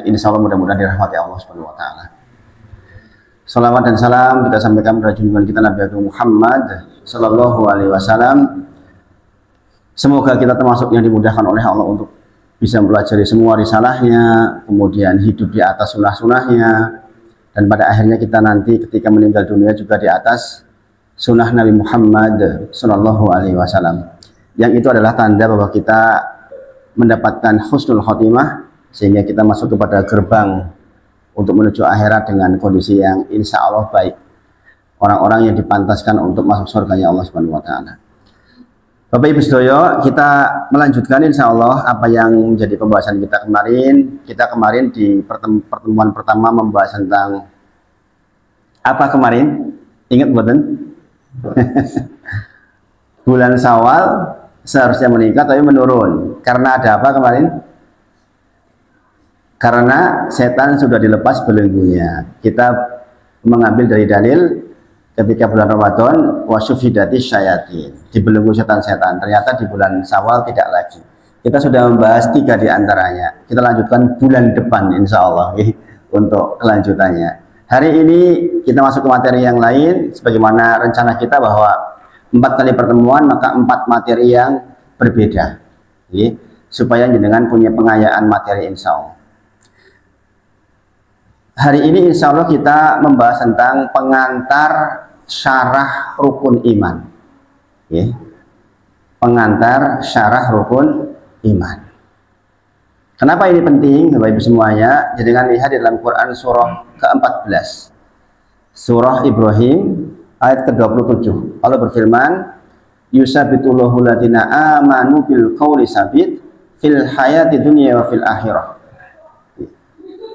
Insya Allah mudah-mudahan dirahmati Allah Subhanahu wa taala. Salawat dan salam kita sampaikan kepada junjungan kita Nabi Agung Muhammad sallallahu alaihi wasallam. Semoga kita termasuk yang dimudahkan oleh Allah untuk bisa mempelajari semua risalahnya, kemudian hidup di atas sunnah-sunnahnya, dan pada akhirnya kita nanti ketika meninggal dunia juga di atas sunnah Nabi Muhammad sallallahu alaihi wasallam. Yang itu adalah tanda bahwa kita mendapatkan husnul khotimah, sehingga kita masuk kepada gerbang untuk menuju akhirat dengan kondisi yang insya Allah baik. Orang-orang yang dipantaskan untuk masuk surganya Allah Subhanahu wa taala. Bapak Ibu Sedoyo, kita melanjutkan insya Allah apa yang menjadi pembahasan kita kemarin. Kita kemarin di pertemuan pertama membahas tentang apa kemarin? Ingat buatan? Bulan Syawal seharusnya meningkat tapi menurun. Karena ada apa kemarin? Karena setan sudah dilepas belenggunya. Kita mengambil dari dalil ketika bulan Ramadan wasyufidati syayatin, dibelenggu setan-setan. Ternyata di bulan Syawal tidak lagi. Kita sudah membahas 3 di antaranya. Kita lanjutkan bulan depan insya Allah untuk kelanjutannya. Hari ini kita masuk ke materi yang lain, sebagaimana rencana kita bahwa 4 kali pertemuan maka 4 materi yang berbeda, supaya jenengan punya pengayaan materi insya Allah. Hari ini insya Allah kita membahas tentang pengantar syarah rukun iman. Pengantar syarah rukun iman. Kenapa ini penting Bapak Ibu semuanya? Jangan lihat di dalam Quran surah ke-14, surah Ibrahim ayat ke-27. Allah berfirman, yusabitullahu ladina amanu bil qawli sabit fil hayati dunya wa fil akhirah.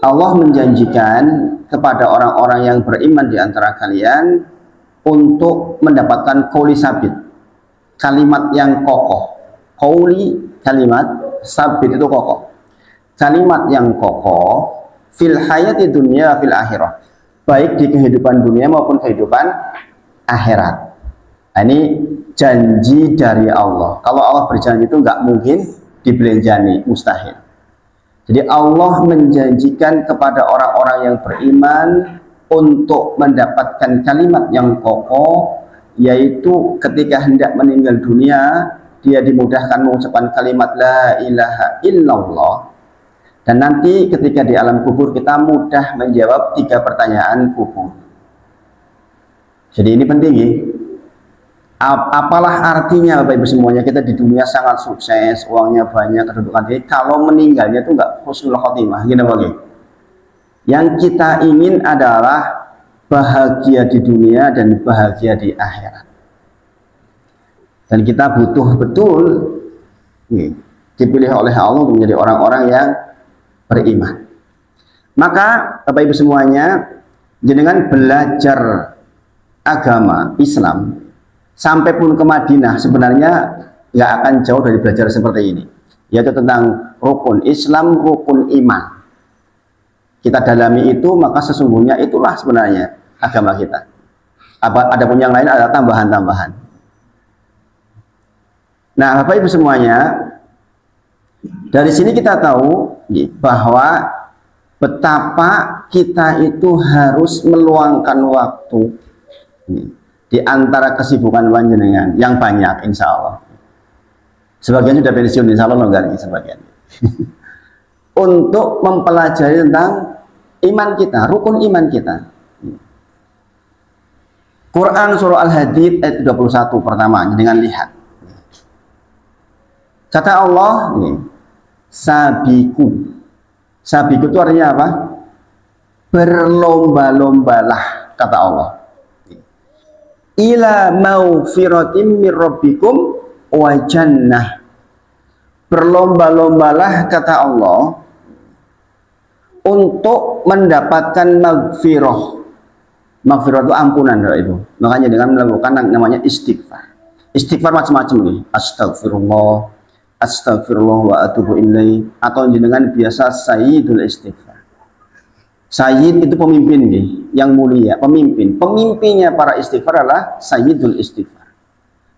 Allah menjanjikan kepada orang-orang yang beriman di antara kalian untuk mendapatkan qauli sabit, kalimat yang kokoh. Qauli kalimat, sabit itu kokoh. Kalimat yang kokoh fil hayati dunya fil akhirah, baik di kehidupan dunia maupun kehidupan akhirat. Nah, ini janji dari Allah. Kalau Allah berjanji itu nggak mungkin dibelanjani, mustahil. Jadi Allah menjanjikan kepada orang-orang yang beriman untuk mendapatkan kalimat yang kokoh, yaitu ketika hendak meninggal dunia dia dimudahkan mengucapkan kalimat la ilaha illallah, dan nanti ketika di alam kubur kita mudah menjawab 3 pertanyaan kubur. Jadi ini penting ya. Apalah artinya Bapak Ibu semuanya kita di dunia sangat sukses, uangnya banyak, kedudukan tinggi, kalau meninggalnya itu enggak husnul khotimah, gini Bapak. Yang kita ingin adalah bahagia di dunia dan bahagia di akhirat. Dan kita butuh betul dipilih oleh Allah untuk menjadi orang-orang yang beriman. Maka Bapak Ibu semuanya, jenengan belajar agama Islam sampai pun ke Madinah sebenarnya nggak akan jauh dari belajar seperti ini, yaitu tentang rukun Islam, rukun iman. Kita dalami itu, maka sesungguhnya itulah sebenarnya agama kita. Ada pun yang lain ada tambahan-tambahan. Nah Bapak Ibu semuanya, dari sini kita tahu bahwa betapa kita itu harus meluangkan waktu di antara kesibukan panjenengan yang banyak insya Allah. Sebagian sudah pensiun insya Allah, longgar sebagian. Untuk mempelajari tentang iman kita, rukun iman kita. Quran surah Al-Hadid ayat 21 pertama, dengan lihat. Kata Allah, sabiku. Sabiku itu artinya apa? Berlomba-lombalah, kata Allah. Ila maufiratim mir rabbikum wa jannah. Berlomba-lombalah, kata Allah, untuk mendapatkan maghfirah. Maghfirah itu ampunan itu. Makanya dengan melakukan namanya istighfar. Istighfar macam-macam nih. Astagfirullah, astagfirullah wa atubu ilaih, atau dengan biasa sayyidul istighfar. Sayyid itu pemimpin nih, yang mulia, pemimpin. Pemimpinnya para istighfar adalah sayyidul istighfar.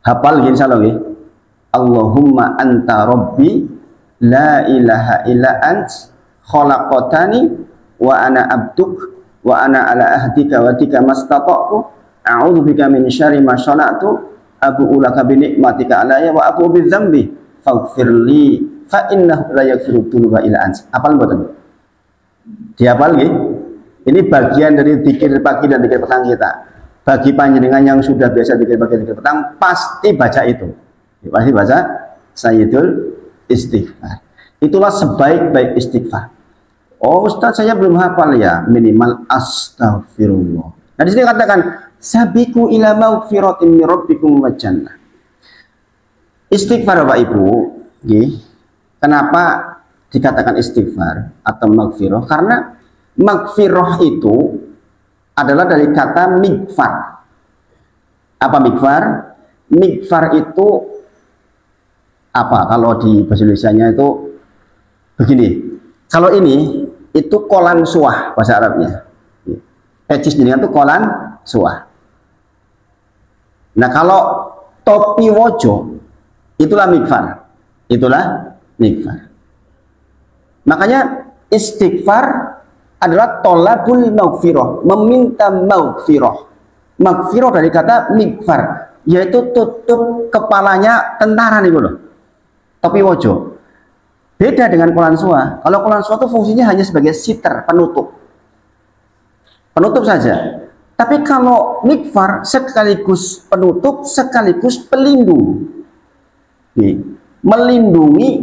Hafal gini salah nih. Allahumma anta rabbi la ilaha illa ant khalaqtani wa ana abduk wa ana ala ahdika wa tika mastata'tu a'udzubika min syarri ma syana'tu abu'u laka bi ni'matika alayya wa abu'u bi dzambi faghfirli fa innahu la yaghfiru dzunuba illa anta. Apal mboten? Dihafal nggih? Ini bagian dari zikir pagi dan zikir petang kita. Bagi panjenengan yang sudah biasa zikir pagi dan zikir petang pasti baca itu. Pasti baca Sayyidul Istighfar. Itulah sebaik-baik istighfar. Oh Ustaz, saya belum hafal ya. Minimal astaghfirullah. Nah di sini katakan sabiqu ila maghfiratin min rabbikum wa jannah. Istighfar Bapak Ibu, kenapa dikatakan istighfar atau maghfirah? Karena maghfirah itu adalah dari kata mighfar. Apa mighfar? Mighfar itu apa? Kalau di bahasa Indonesianya itu begini. Kalau ini itu kolan suah bahasa Arabnya. Pecis jenengan itu kolan suah. Nah kalau topi wojo itulah mighfar. Itulah mighfar. Makanya istighfar adalah tolabul maghfirah, meminta maghfirah. Maghfirah dari kata mighfar, yaitu tutup kepalanya tentara nih loh. Topi wojo. Beda dengan kolan suah. Kalau kolan suah itu fungsinya hanya sebagai siter, penutup. Penutup saja. Tapi kalau mighfar sekaligus penutup, sekaligus pelindung. Melindungi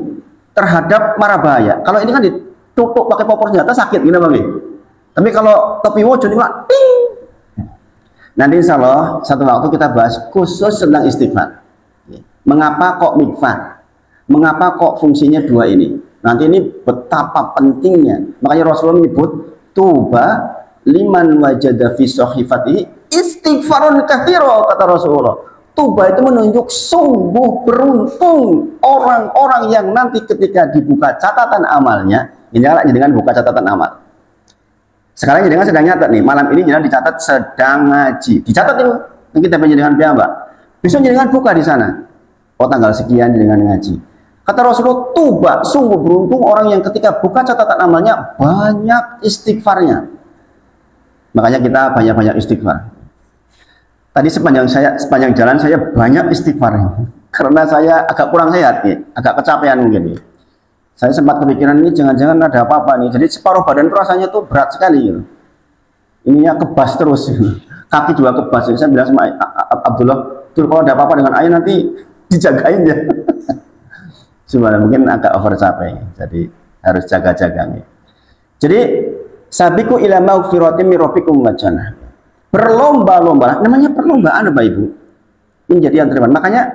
terhadap mara bahaya. Kalau ini kan ditutup pakai popor senjata sakit gini Bang. Tapi kalau topi wojo ini Pak, ting. Nanti insya Allah satu waktu kita bahas khusus tentang istighfar. Mengapa kok mighfar? Mengapa kok fungsinya dua ini? Nanti ini betapa pentingnya. Makanya Rasulullah menyebut tuba liman wajada fi sahifatihi istighfarun katsira, kata Rasulullah. Tuba itu menunjuk sungguh beruntung orang-orang yang nanti ketika dibuka catatan amalnya, ini dengan buka catatan amal. Sekarang jenengan sedang nyatat nih, malam ini jenengan dicatat sedang ngaji. Dicatat itu, kita penjenengan piyambak. Besok jenengan buka di sana. Oh tanggal sekian jenengan ngaji. Kata Rasulullah, tuba sungguh beruntung orang yang ketika buka catatan amalnya banyak istighfarnya. Makanya kita banyak-banyak istighfar. Tadi sepanjang jalan saya banyak istighfar karena saya agak kurang sehat nih, agak kecapean mungkin nih. Saya sempat kepikiran ini jangan-jangan ada apa-apa nih. Jadi separuh badan itu rasanya tuh berat sekali gitu. Ininya kebas terus. Kaki juga kebas. Jadi saya bilang sama Abdullah, "Tuh kalau ada apa-apa dengan ayah nanti dijagain ya." Sebenarnya mungkin agak over capek. Jadi harus jaga-jaga nih. Jadi sabiqu ila maghfiratin min rabbikum wa jannah. Berlomba-lomba, namanya perlombaan Bapak Ibu. Menjadi yang terima. Makanya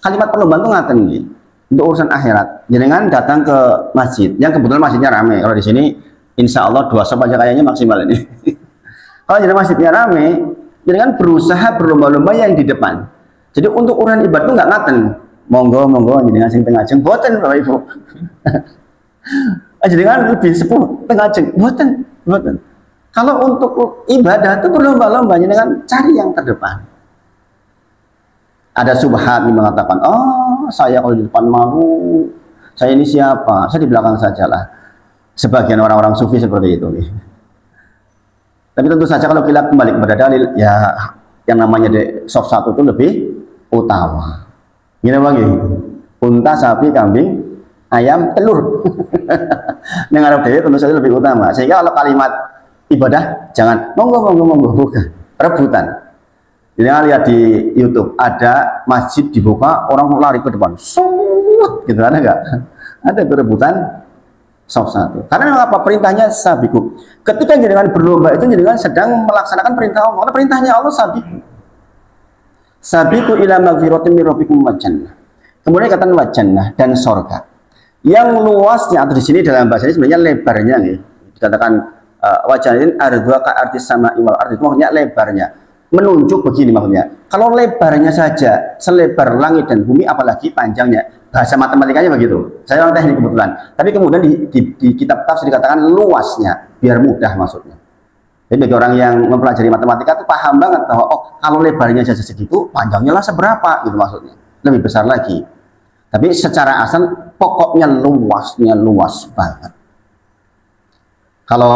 kalimat perlombaan itu ngaten nih. Untuk urusan akhirat. Jenengan datang ke masjid, yang kebetulan masjidnya ramai. Kalau di sini insya Allah 2 sop aja kayaknya maksimal ini. Kalau jadi masjidnya ramai, jenengan berusaha berlomba-lomba yang di depan. Jadi untuk urusan ibadah itu nggak ngaten. Monggo jenengan sing tengah jeng boten Bapak Ibu. Jenengan lebih sepuh tengah jeng boten. Kalau untuk ibadah itu berlomba-lomba jenengan cari yang terdepan. Ada subhat yang mengatakan, oh saya kalau di depan malu, saya ini siapa? Saya di belakang sajalah. Sebagian orang-orang sufi seperti itu. Tapi tentu saja kalau kita kembali kepada dalil, ya yang namanya soft satu itu lebih utama. Gini lagi, unta, sapi, kambing, ayam, telur. Yang Arab Dewi tentu saja lebih utama. Sehingga kalau kalimat ibadah jangan monggo bukan rebutan. Jadi lihat di YouTube ada masjid dibuka orang lari ke depan, gitu ada nggak? Ada berebutan soft satu. Karena memang apa perintahnya sabiqu. Ketika jenengan berlomba itu jenengan sedang melaksanakan perintah Allah. Karena perintahnya Allah sabiqu. Sabiqu ila maghfiratin min rabbikum wa jannah. Kemudian katakan wa jannah dan sorga. Yang luasnya atau di sini dalam bahasa ini sebenarnya lebarnya nih. Dikatakan wa jannatin ardhuha ka ardhis sama'i wal ardi. Maksudnya lebarnya. Menunjuk begini maksudnya. Kalau lebarnya saja selebar langit dan bumi, apalagi panjangnya. Bahasa matematikanya begitu. Saya orang teknik kebetulan. Tapi kemudian di kitab tafsir dikatakan luasnya, biar mudah maksudnya. Jadi bagi orang yang mempelajari matematika itu paham banget bahwa oh kalau lebarnya saja segitu, panjangnya lah seberapa gitu maksudnya. Lebih besar lagi. Tapi secara asal pokoknya luasnya luas banget. Kalau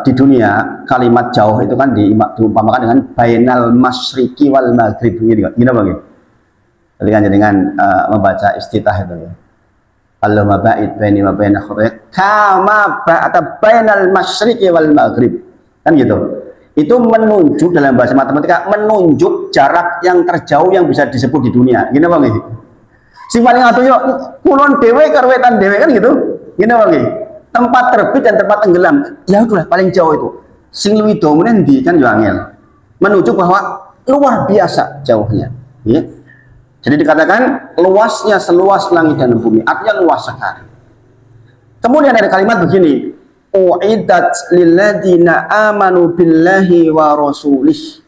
di dunia kalimat jauh itu kan diumpamakan dengan bainal masyriqi wal maghrib, gini Bang. Jadi kan dengan membaca istitah itu ya. Allahumma ba'id baini wa baina khataaya kama ba'ata bainal masyriqi wal maghrib. Kan gitu. Itu menunjuk dalam bahasa matematika, menunjuk jarak yang terjauh yang bisa disebut di dunia. Gini Bang. Sing paling atuh yo kulon dhewe karo wetan dhewe kan gitu. Gini Bang. Tempat terbit dan tempat tenggelam, ya itulah paling jauh itu. Sing luwih dominan di kan yo angel. Menunjuk bahwa luar biasa jauhnya, ya. Jadi dikatakan luasnya seluas langit dan bumi, artinya luas sekali. Kemudian ada kalimat begini, uiddat lilladzina amanu billahi wa rasulih.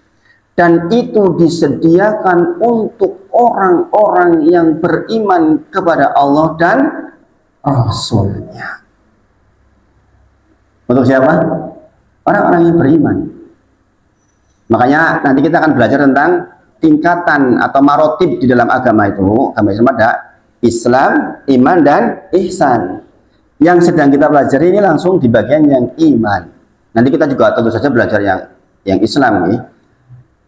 Dan itu disediakan untuk orang-orang yang beriman kepada Allah dan Rasulnya. Untuk siapa? Orang-orang yang beriman. Makanya nanti kita akan belajar tentang tingkatan atau marotib di dalam agama itu. Agama Islam ada Islam, iman, dan ihsan. Yang sedang kita pelajari ini langsung di bagian yang iman. Nanti kita juga tentu saja belajar yang Islam nih.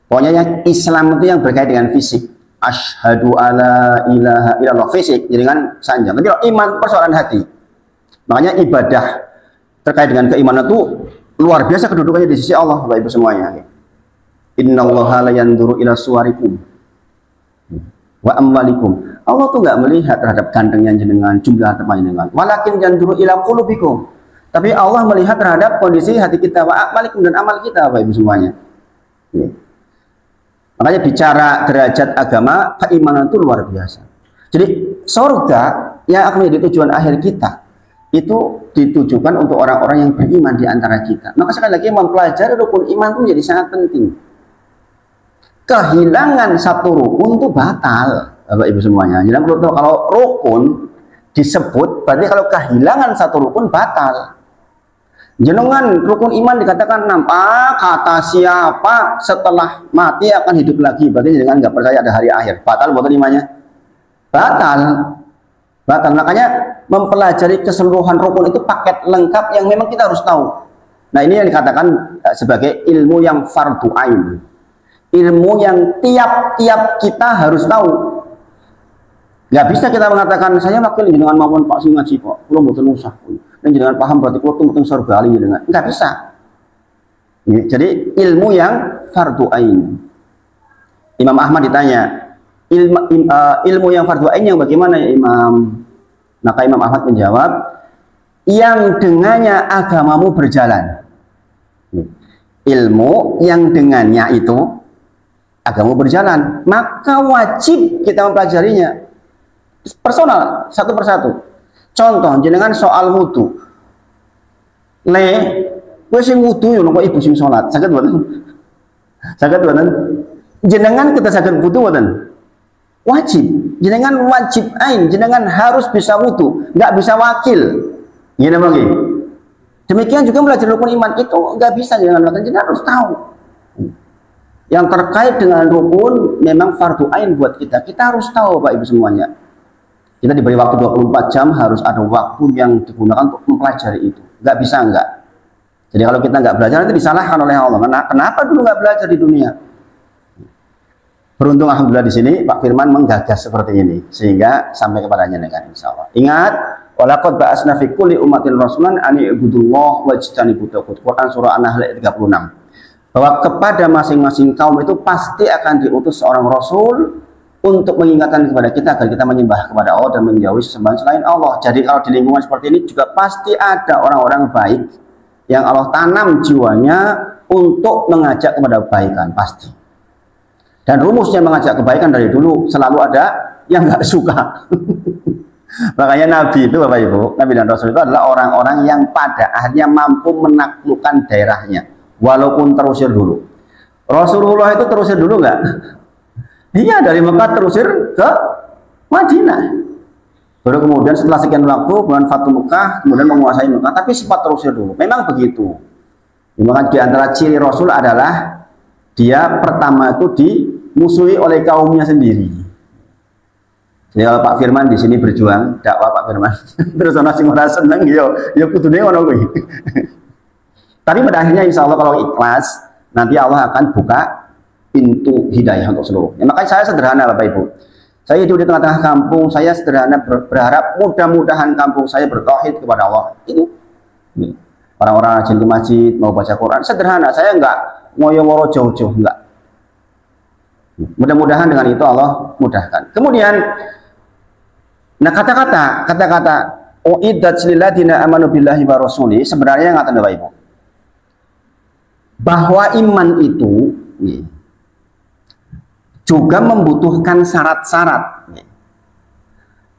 Pokoknya yang Islam itu yang berkait dengan fisik. Asyhadu alla ilaha illallah, fisik, dengan sanjang. Tapi kalau iman persoalan hati. Makanya ibadah terkait dengan keimanan itu luar biasa kedudukannya di sisi Allah, Bapak Ibu semuanya. Innallaha la yanzuru ila suwarikum wa amwalikum. Allah tuh nggak melihat terhadap gantengnya jenengan, jumlah harta jenengan. Walakin yanzuru ila qulubikum. Tapi Allah melihat terhadap kondisi hati kita, wa amwalikum, dan amal kita, Bapak Ibu semuanya. Makanya bicara derajat agama, keimanan itu luar biasa. Jadi surga yang akan menjadi tujuan akhir kita itu ditujukan untuk orang-orang yang beriman di antara kita. Maka sekali lagi mempelajari rukun iman itu menjadi sangat penting. Kehilangan satu rukun itu batal, Bapak Ibu semuanya. Jadi kalau rukun disebut, berarti kalau kehilangan satu rukun batal. Jenengan rukun iman dikatakan nampak kata siapa setelah mati akan hidup lagi, berarti jenengan nggak percaya ada hari akhir. Batal buat imannya? Batal. Batal. Makanya mempelajari keseluruhan rukun itu paket lengkap yang memang kita harus tahu. Nah, ini yang dikatakan sebagai ilmu yang fardu ain. Ilmu yang tiap-tiap kita harus tahu. Nggak bisa kita mengatakan saya wakil dengan mamon Pak sing ngaji kok, belum betul usah. Dan jangan paham berarti kalau betul surga ali dengan. Nggak bisa. Jadi ilmu yang fardu ain. Imam Ahmad ditanya, ilmu yang fardu ain yang bagaimana ya Imam? Maka Imam Ahmad menjawab, yang dengannya agamamu berjalan. Ilmu yang dengannya itu agamamu berjalan, maka wajib kita mempelajarinya personal, satu persatu. Contoh, jenengan soal wudu. Kowe sing wudu yo kok ibu sing salat, saged mboten? Saged mboten? Jenengan kita saged wudu mboten? Wajib, jenengan wajib ain, jenengan harus bisa wudu, nggak bisa wakil. Gini bagi. Demikian juga belajar rukun iman itu nggak bisa jenengan lakukan, jenengan harus tahu. Yang terkait dengan rukun memang fardu ain buat kita. Kita harus tahu, Pak Ibu semuanya. Kita diberi waktu 24 jam, harus ada waktu yang digunakan untuk mempelajari itu. Nggak bisa nggak. Jadi kalau kita nggak belajar nanti disalahkan oleh Allah. Kenapa dulu nggak belajar di dunia? Beruntung alhamdulillah di sini Pak Firman menggagas seperti ini sehingga sampai kepadanya dengan insya Allah. Ingat, walaqad ba'asna fi kulli ummatin rasulan an i'budullaha wajtanibut taghut. Quran surah An-Nahl ayat 36. Bahwa kepada masing-masing kaum itu pasti akan diutus seorang rasul untuk mengingatkan kepada kita agar kita menyembah kepada Allah dan menjauhi sesembahan selain Allah. Jadi kalau di lingkungan seperti ini juga pasti ada orang-orang baik yang Allah tanam jiwanya untuk mengajak kepada kebaikan, pasti. Dan rumusnya mengajak kebaikan dari dulu selalu ada yang nggak suka. Makanya Nabi itu, Bapak Ibu, Nabi dan Rasul itu adalah orang-orang yang pada akhirnya mampu menaklukkan daerahnya walaupun terusir dulu. Rasulullah itu terusir dulu nggak? Iya, dari Mekah terusir ke Madinah. Baru kemudian setelah sekian waktu bulan Fatu Mekah kemudian menguasai Mekah, tapi sempat terusir dulu. Memang begitu. Maka di antara ciri Rasul adalah dia pertama itu dimusuhi oleh kaumnya sendiri. Jadi kalau Pak Firman di sini berjuang dakwah Pak Firman, terus ana sing ora seneng yo kudune ngono kuwi. Tapi pada akhirnya insya Allah kalau ikhlas, nanti Allah akan buka pintu hidayah untuk seluruhnya. Makanya saya sederhana Bapak Ibu. Saya hidup di tengah-tengah kampung, saya sederhana berharap mudah-mudahan kampung saya bertauhid kepada Allah. Itu orang-orang rajin ke masjid, mau baca Quran, sederhana. Saya enggak ngoyo-ngoro jauh-jauh, enggak. Mudah-mudahan dengan itu Allah mudahkan. Kemudian, nah kata-kata uiddat lil ladzina amanu billahi wa rasuli sebenarnya ngaten Bapak Ibu. Bahwa iman itu juga membutuhkan syarat-syarat.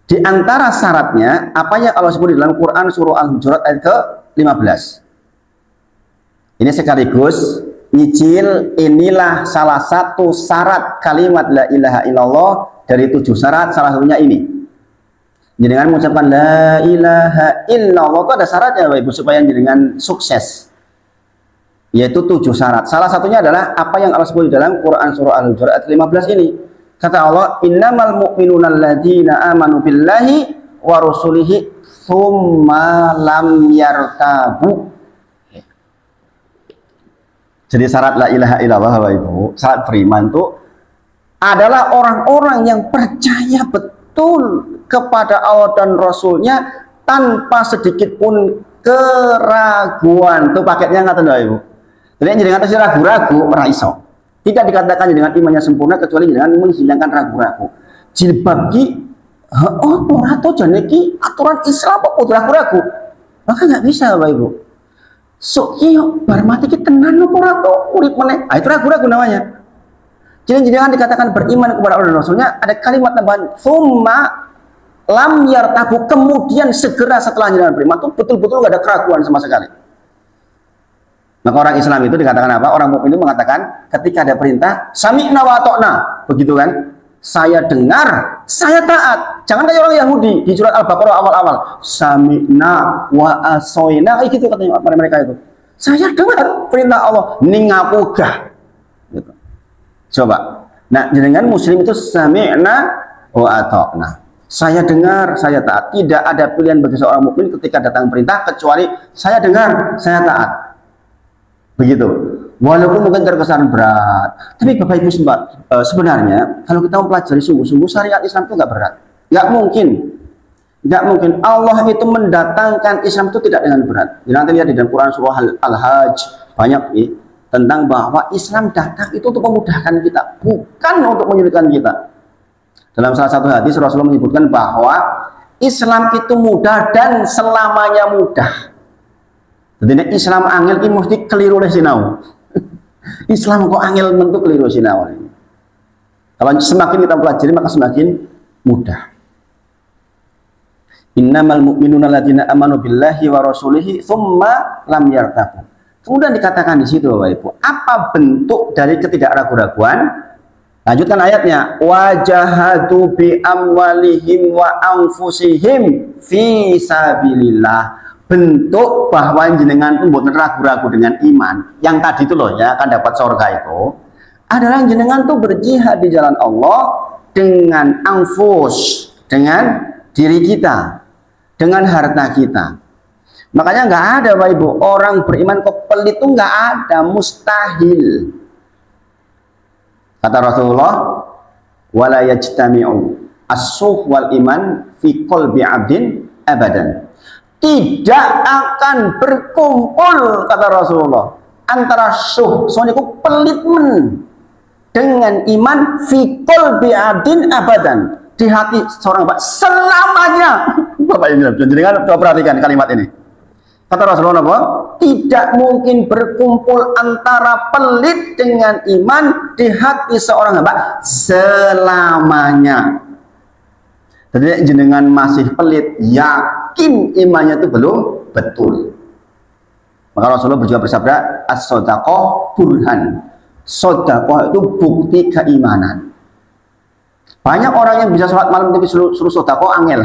Di antara syaratnya, apa yang Allah sebut di dalam Quran surah Al-Hujurat ayat ke-15. Ini sekaligus nyicil, inilah salah satu syarat kalimat la ilaha illallah dari 7 syarat, salah satunya ini. Dengan mengucapkan la ilaha illallah itu ada syaratnya Bapak Ibu supaya dengan sukses. Yaitu 7 syarat. Salah satunya adalah apa yang Allah sebut di dalam Quran surah Al-Hujurat ayat 15 ini. Kata Allah, innamal mu'minuna alladzina amanu billahi wa rasulihi tsumma lam yartabu. Jadi syarat la ilaha illallah Bapak Ibu, syarat beriman itu adalah orang-orang yang percaya betul kepada Allah dan Rasulnya tanpa sedikit pun keraguan. Itu paketnya ngaten Bapak Ibu. Jadi jenengan itu ragu-ragu meraiso. Tidak dikatakan dengan imannya sempurna kecuali dengan menghilangkan ragu-ragu. Jilbab ki ora to jane ki aturan Islam kok ragu-ragu. Maka nggak bisa Bapak Ibu. Sok ki bar mati ki tenan opo ora to urip meneh. Ah itu ragu-ragu namanya. Jadi jenengan dikatakan beriman kepada Allah dan Rasulnya ada kalimat tambahan summa lam yartabu, kemudian segera setelah jenengan beriman itu betul-betul nggak ada keraguan sama sekali. Maka orang Islam itu dikatakan apa? Orang mukmin itu mengatakan ketika ada perintah sami'na wa ata'na, begitu kan? Saya dengar, saya taat. Jangan kayak orang Yahudi di surat Al-Baqarah awal-awal, sami'na wa asoina, kayak gitu katanya mereka itu. Saya dengar perintah Allah, ningapugah. Gitu. Coba. Nah, dengan muslim itu sami'na wa ata'na. Saya dengar, saya taat. Tidak ada pilihan bagi seorang mukmin ketika datang perintah kecuali saya dengar, saya taat. Begitu. Walaupun mungkin terkesan berat, tapi Bapak Ibu sebenarnya kalau kita mempelajari sungguh-sungguh syariat Islam itu nggak berat, nggak mungkin Allah itu mendatangkan Islam itu tidak dengan berat. Jadi nanti lihat di dalam Quran surah Al-Hajj banyak tentang bahwa Islam datang itu untuk memudahkan kita, bukan untuk menyulitkan kita. Dalam salah satu hadis Rasulullah menyebutkan bahwa Islam itu mudah dan selamanya mudah. Jadi Islam angel ini mesti keliru oleh sinau. Islam kok angel bentuk keliru sinau. Kalau semakin kita pelajari maka semakin mudah. Innamal mu'minuna alladzina amanu billahi wa rasulihi tsumma lam yartabu. Kemudian dikatakan di situ Bapak Ibu, apa bentuk dari ketidakragu-raguan? Lanjutkan ayatnya, wajahadu bi amwalihim wa anfusihim fi sabilillah. Bentuk bahwa jenengan itu bukan ragu-ragu dengan iman yang tadi itu loh ya akan dapat surga itu adalah jenengan tuh berjihad di jalan Allah dengan anfus, dengan diri kita, dengan harta kita. Makanya nggak ada Bapak Ibu orang beriman kok pelit itu nggak ada, mustahil. Kata Rasulullah, wala yajtami'u as-suh wal iman fi qalbi 'abdin abadan. Tidak akan berkumpul kata Rasulullah antara soalnya pelit dengan iman fi qalbi 'abdin abadan, di hati seorang Bapak selamanya. Bapak ini jangan perhatikan kalimat ini. Kata Rasulullah apa? Tidak mungkin berkumpul antara pelit dengan iman di hati seorang hamba selamanya. Jadi jenengan masih pelit, yakin imannya itu belum betul. Maka Rasulullah juga bersabda, as-shadaqah burhan. Shadaqah itu bukti keimanan. Banyak orang yang bisa sholat malam tapi suruh shadaqah angel.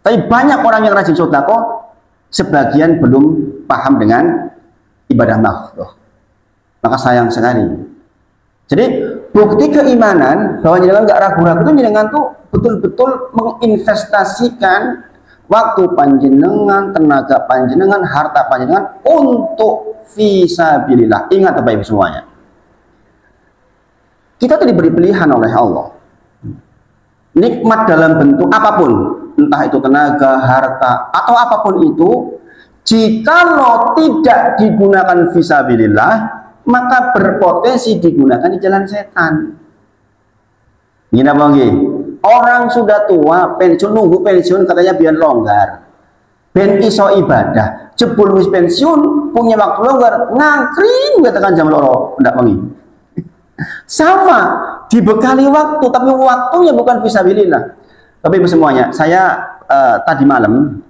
Tapi banyak orang yang rajin shadaqah sebagian belum paham dengan ibadah makhluk. Maka sayang sekali. Jadi Bukti keimanan bahwa jenengan nggak ragu-ragu itu jenengan tuh betul-betul menginvestasikan waktu panjenengan, tenaga panjenengan, harta panjenengan untuk fisabilillah. Ingat Bapak Ibu semuanya, kita tuh diberi pilihan oleh Allah. Nikmat dalam bentuk apapun, entah itu tenaga, harta, atau apapun itu, jikalau tidak digunakan fisabilillah, maka berpotensi digunakan di jalan setan. Gini apa nggih? Orang sudah tua, pensiun, nunggu pensiun katanya biar longgar. Ben iso ibadah, jebul wis pensiun, punya waktu longgar, ngangkring katakan jam loro, ndak wengi. Sama, dibekali waktu, tapi waktunya bukan fisabilillah. Tapi semuanya, saya tadi malam,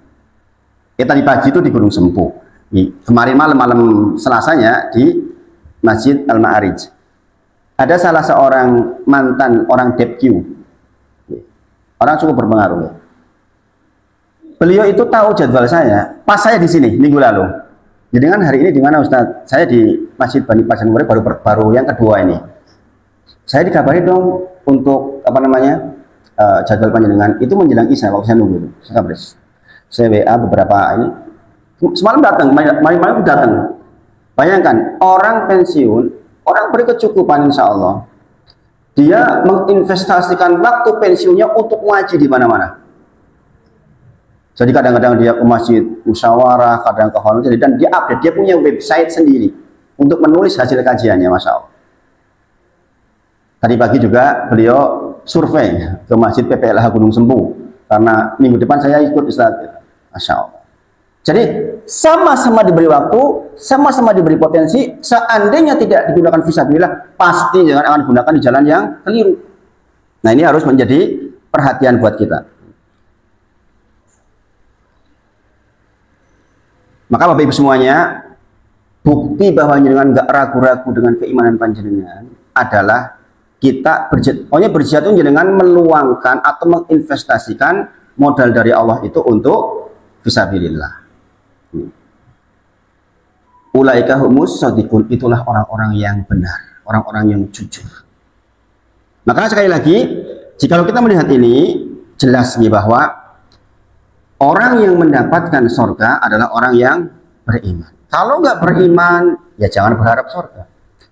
tadi pagi itu di Gunung Sempu. Kemarin malam Selasanya di Masjid Al-Ma'arij. Ada salah seorang mantan orang DepQ, orang cukup berpengaruh. Beliau itu tahu jadwal saya pas saya di sini minggu lalu. Jadi kan hari ini di mana Ustadz? Saya di Masjid Bani Pasanmuri baru yang kedua ini. Saya dikabari dong untuk apa namanya jadwal panjenengan itu menjelang Isya waktu saya nunggu. Saya WA beberapa ini. Semalam datang, malam datang. Bayangkan, orang pensiun, orang berkecukupan insya Allah, dia menginvestasikan waktu pensiunnya untuk ngaji di mana-mana. Jadi kadang-kadang dia ke masjid musyawarah, kadang ke honor, dan dia update, dia punya website sendiri untuk menulis hasil kajiannya, Masya Allah. Tadi pagi juga beliau survei ke Masjid PPLH Gunung Sempu, karena minggu depan saya ikut Ustaz. Masya Allah. Jadi sama-sama diberi waktu, sama-sama diberi potensi. Seandainya tidak digunakan fisabilillah, pasti jangan akan gunakan di jalan yang keliru. Nah, ini harus menjadi perhatian buat kita. Maka Bapak Ibu semuanya, bukti bahwa jenengan nggak ragu-ragu dengan keimanan panjenengan adalah kita berjihad itu jenengan meluangkan atau menginvestasikan modal dari Allah itu untuk fisabilillah. Ulaika humus shadiqun, itulah orang-orang yang benar, orang-orang yang jujur. Maka sekali lagi, jika kita melihat ini jelas nih bahwa orang yang mendapatkan surga adalah orang yang beriman. Kalau nggak beriman, ya jangan berharap surga,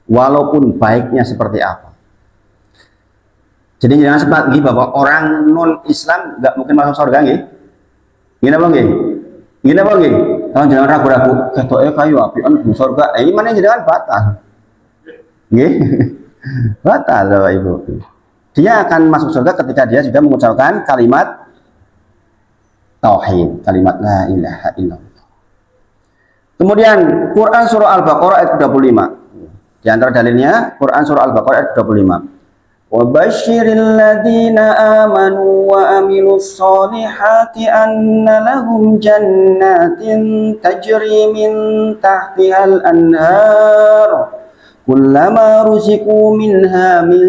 walaupun baiknya seperti apa. Jadi jangan sebut bahwa orang non Islam nggak mungkin masuk surga, nggih. Gini apa nggih? Gini apa nggih? Kalau jangan ragu-ragu, ketoknya kayu api di surga, ini mana jangan batal. Nggih. Batal Bapak Ibu. Dia akan masuk surga ketika dia sudah mengucapkan kalimat tauhid, kalimat la ilaha illallah. Kemudian Quran surah Al-Baqarah ayat 25. Di antara dalilnya Quran surah Al-Baqarah ayat 25. Wa basyiril ladzina amanu wa amilus solihati anna lahum jannatin tajri min tahtihal anhar kullama ruziqu minha min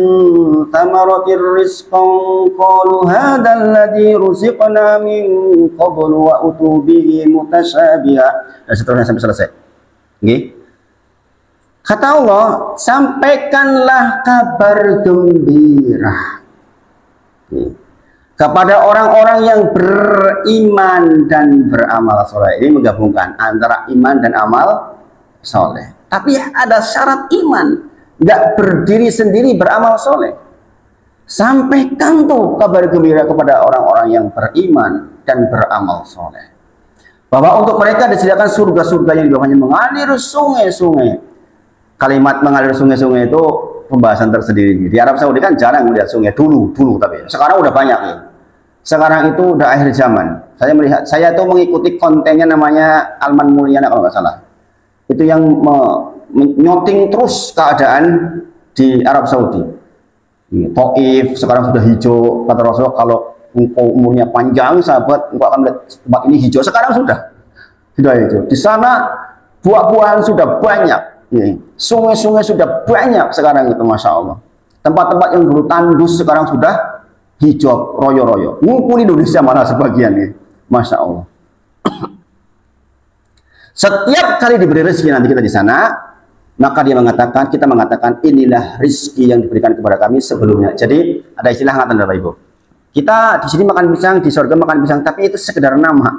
thamaratir rizqan qalu hadzal ladzi ruziqna min qablu wa utu bihi mutasyabiha, dan seterusnya sampai selesai. Nggih. Kata Allah, sampaikanlah kabar gembira kepada orang-orang yang beriman dan beramal soleh. Ini menggabungkan antara iman dan amal soleh. Tapi ada syarat iman, nggak berdiri sendiri beramal soleh. Sampaikan tuh kabar gembira kepada orang-orang yang beriman dan beramal soleh, bahwa untuk mereka disediakan surga-surga yang di bawahnya mengalir sungai-sungai. Kalimat mengalir sungai-sungai itu pembahasan tersendiri. Di Arab Saudi kan jarang melihat sungai dulu, tapi sekarang udah banyak ya. Sekarang itu udah akhir zaman. Saya tuh mengikuti kontennya namanya Alman Mulyana kalau nggak salah. Itu yang menyoting terus keadaan di Arab Saudi. Taif sekarang sudah hijau, kata Rasulullah, kalau engkau umurnya panjang sahabat, engkau akan melihat tempat ini hijau. Sekarang sudah hijau. Di sana buah-buahan sudah banyak. Sungai-sungai sudah banyak sekarang itu, Masya Allah. Tempat-tempat yang dulu tandus sekarang sudah hijau, royo-royo. Ngumpul Indonesia malah sebagian nih, Masya Allah. Setiap kali diberi rezeki nanti kita di sana, Maka dia mengatakan, kita mengatakan inilah rizki yang diberikan kepada kami sebelumnya. Jadi ada istilah ngatan Bapak Ibu. Kita di sini makan pisang, di surga makan pisang, tapi itu sekedar nama.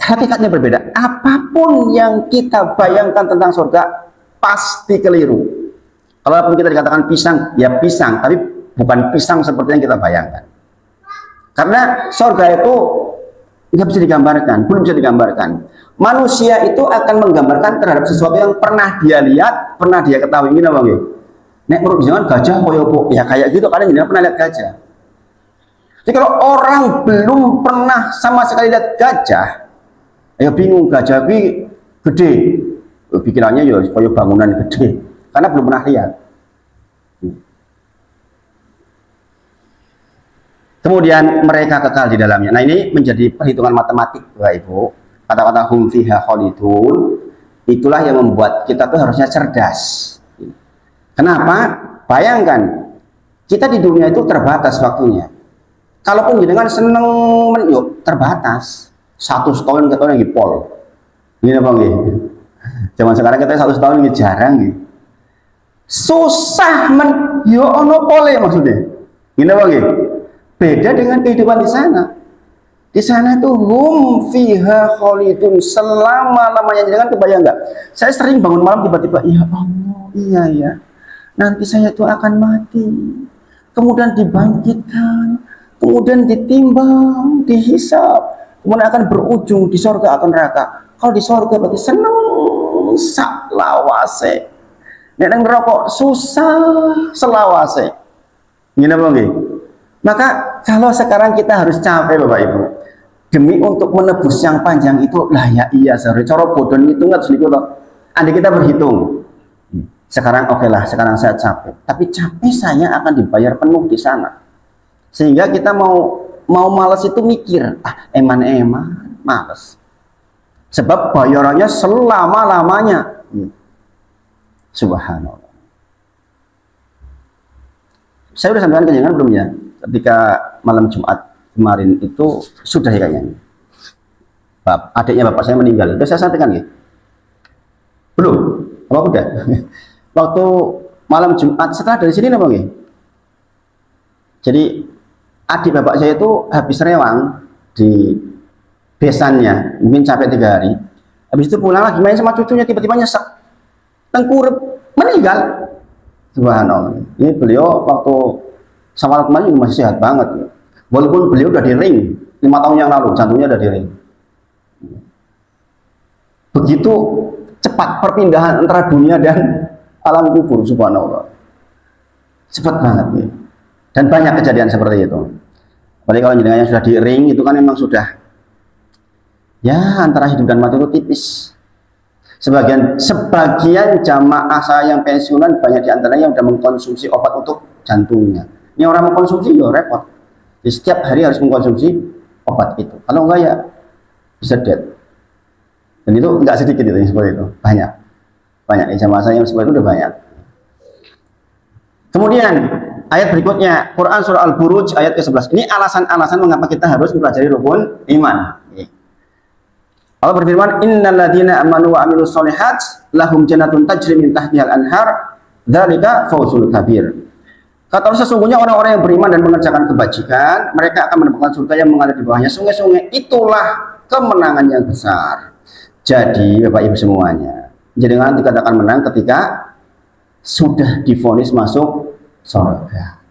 Hakikatnya berbeda. Apapun yang kita bayangkan tentang surga pasti keliru. Kalaupun kita dikatakan pisang, ya pisang, tapi bukan pisang seperti yang kita bayangkan. Karena surga itu nggak bisa digambarkan, belum bisa digambarkan. Manusia itu akan menggambarkan terhadap sesuatu yang pernah dia lihat, pernah dia ketahui. Ini apa gitu? Nek menurut jangan gajah koyopo, ya kayak gitu. Kalian jangan pernah lihat gajah. Jadi kalau orang belum pernah sama sekali lihat gajah, ya bingung gajah ini gede. Pikirannya ya koyo bangunan gede, karena belum pernah lihat. Kemudian mereka kekal di dalamnya. Nah ini menjadi perhitungan matematik, Bapak Ibu. Kata-kata hum fiha khalidun, itulah yang membuat kita tuh harusnya cerdas. Kenapa? Bayangkan, kita di dunia itu terbatas waktunya. Kalaupun dengan seneng yuk terbatas. 1 tahun ke tahun lagi pol. Ini apa nggih? Zaman sekarang kita 1 tahun ini jarang nggih. Susah yo ono pole maksudnya. Ini apa nggih? Beda dengan kehidupan di sana. Di sana itu hum fiha khalidun, selama-lamanya. Jangan kebayang nggak? Saya sering bangun malam tiba-tiba, ya Allah, iya ya. Nanti saya itu akan mati. Kemudian dibangkitkan, kemudian ditimbang, dihisab, kemudian akan berujung di surga atau neraka. Kalau di surga berarti seneng sak lawase. Nek nang neraka susah selawase. Ngene apa nggih? Maka kalau sekarang kita harus capek Bapak Ibu demi untuk menebus yang panjang itu, lah ya iya seharusnya cara bodoh itu nggak seliku loh. Andai kita berhitung sekarang oke lah, sekarang saya capek, tapi capek saya akan dibayar penuh di sana, sehingga kita mau males itu mikir eman males, sebab bayarannya selama-lamanya. Subhanallah. Saya udah sampaikan kenyangan belum ya? Ketika malam Jumat kemarin itu sudah ya kayaknya. Adiknya bapak saya meninggal. Sudah saya sampaikan ya? Belum? Apa udah? Waktu malam Jumat setelah dari sini apa nggih? Jadi adik bapak saya itu habis rewang di besannya, mungkin sampai 3 hari. Habis itu pulang lagi main sama cucunya, tiba-tiba nyesek, tengkurap, meninggal. Subhanallah. Ini beliau waktu sama kemarin masih sehat banget ya. Walaupun beliau udah di ring 5 tahun yang lalu, jantungnya udah di ring. Begitu cepat perpindahan antara dunia dan alam kubur, subhanallah. Cepat banget ya. Dan banyak kejadian seperti itu. Apalagi kalau jenengan yang sudah di ring itu kan memang sudah ya antara hidup dan mati itu tipis. Sebagian jamaah saya yang pensiunan banyak diantaranya yang sudah mengkonsumsi obat untuk jantungnya. Ini orang mengkonsumsi ya repot. Jadi setiap hari harus mengkonsumsi obat itu. Kalau enggak ya bisa dead. Dan itu enggak sedikit itu yang seperti itu. Banyak di jamaah saya yang seperti itu udah banyak. Kemudian ayat berikutnya Quran surah Al-Buruj ayat ke-11. Ini alasan-alasan mengapa kita harus mempelajari rukun iman. Allah berfirman, innal ladzina amanu wa amilus sholihat lahum jannatun tajri min tahtihal anhar dzalika fawzul kabir. Kata Allah, sesungguhnya orang-orang yang beriman dan mengerjakan kebajikan, mereka akan mendapatkan surga yang mengalir di bawahnya sungai-sungai. Itulah kemenangan yang besar. Jadi Bapak Ibu semuanya, jangan dikatakan menang ketika sudah divonis masuk surga.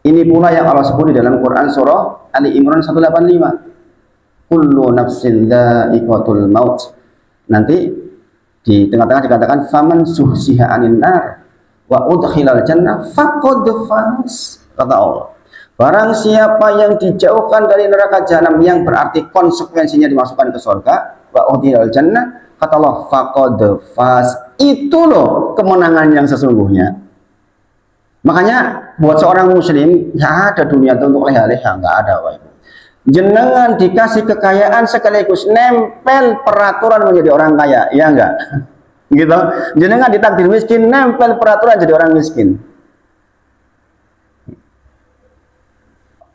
Ini pula yang Allah sebut di dalam Quran surah Ali Imran 185. Kullu nafsin dha'iqatul maut. Nanti di tengah-tengah dikatakan faman suhsiha 'anil nar wa udkhilal jannah faqad faz. Kata Allah, barang siapa yang dijauhkan dari neraka jahanam, yang berarti konsekuensinya dimasukkan ke surga, wa udkhilal jannah, kata Allah faqad faz. Itu loh kemenangan yang sesungguhnya. Makanya buat seorang muslim nggak ada dunia itu untuk leha-leha, nggak ada Pak Ibu. Jenengan dikasih kekayaan sekaligus nempel peraturan menjadi orang kaya, ya enggak? Gitu. Jenengan ditakdir miskin, nempel peraturan jadi orang miskin.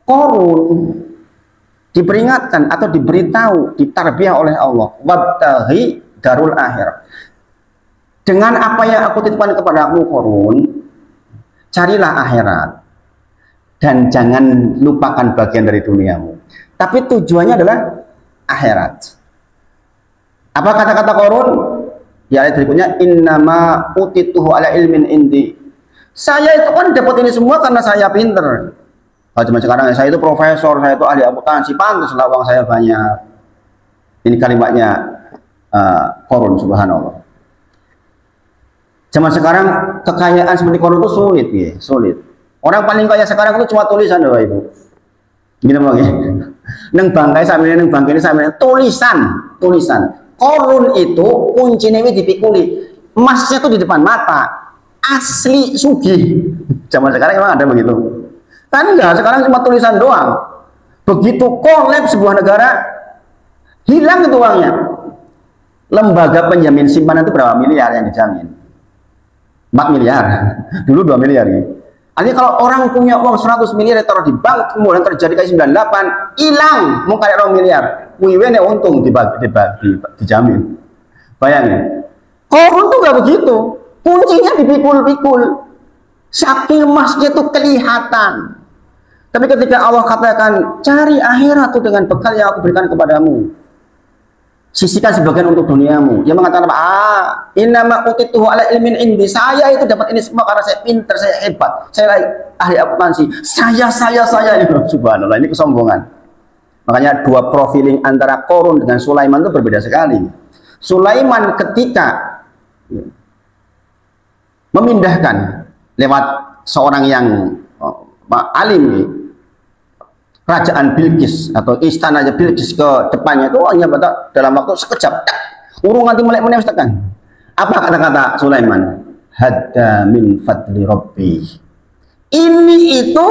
Korun diperingatkan atau diberitahu, ditarbiyah oleh Allah, wabtaghi darul akhirah. Dengan apa yang aku titipkan kepadamu Korun, carilah akhirat dan jangan lupakan bagian dari duniamu. Tapi tujuannya adalah akhirat. Apa kata-kata Korun? Ya ayat berikutnya, innama utituhu ala ilmin indi. Saya itu kan dapat ini semua karena saya pinter. Kalau cuma sekarang saya itu profesor, saya itu ahli akuntansi, pantaslah uang saya banyak. Ini kalimatnya Korun, subhanallah. Zaman sekarang kekayaan seperti Korun itu sulit, ya, sulit. Orang paling kaya sekarang itu cuma tulisan, Bapak Ibu. Gini mau ya. Neng bangkai sambil neng bangkai ini sambil tulisan. Korun itu kuncinya ini dipikuli. Emasnya tuh di depan mata. Asli sugih. Zaman sekarang emang ada begitu. Kan enggak, sekarang cuma tulisan doang. Begitu kolab sebuah negara, hilang itu uangnya. Lembaga penjamin simpanan itu berapa miliar yang dijamin? 4 miliar. Dulu 2 miliar ya. Artinya kalau orang punya uang 100 miliar taruh di bank, kemudian terjadi kayak 98, hilang mau kayak 2 miliar. Wiwene untung dijamin. Bayangin. Korun tuh gak begitu. Kuncinya dipikul-pikul. Saking emasnya tuh kelihatan. Tapi ketika Allah katakan, cari akhirat tuh dengan bekal yang aku berikan kepadamu. Sisihkan sebagian untuk duniamu. Dia mengatakan apa? Innama utituhu ala ilmin indi. Saya itu dapat ini semua karena saya pintar, saya hebat. Saya ahli akuntansi. Saya. Subhanallah, ini kesombongan. Makanya dua profiling antara Korun dengan Sulaiman itu berbeda sekali. Sulaiman ketika memindahkan lewat seorang yang alim, kerajaan Bilqis atau istananya Bilqis ke depannya itu hanya dalam waktu sekejap. Urung nanti mulai menewstakan. Apa kata-kata Sulaiman? Hadda min fadli rabbi. Ini itu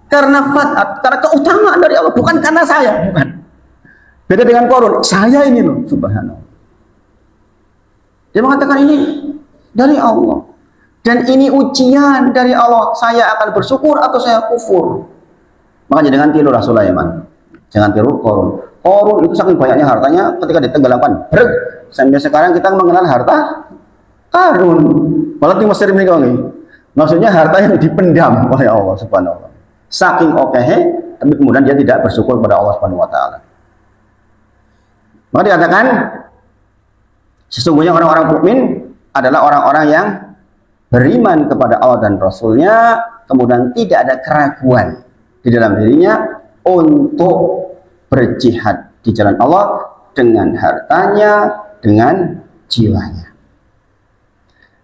karena keutamaan dari Allah, bukan karena saya, bukan. Beda dengan Korun, saya ini loh, subhanallah. Dia mengatakan ini dari Allah. Dan ini ujian dari Allah. Saya akan bersyukur atau saya kufur. Makanya jangan tirulah Sulaiman, jangan tiru Korun. Korun itu saking banyaknya hartanya, ketika ditenggelamkan, sampai sekarang kita mengenal harta karun. Malah di Mesir ini kau maksudnya harta yang dipendam oleh Allah Subhanahu. Saking tapi kemudian dia tidak bersyukur kepada Allah Subhanahu Wa Taala. Maka dikatakan sesungguhnya orang-orang mukmin adalah orang-orang yang beriman kepada Allah dan Rasulnya, kemudian tidak ada keraguan di dalam dirinya untuk berjihad di jalan Allah dengan hartanya, dengan jiwanya.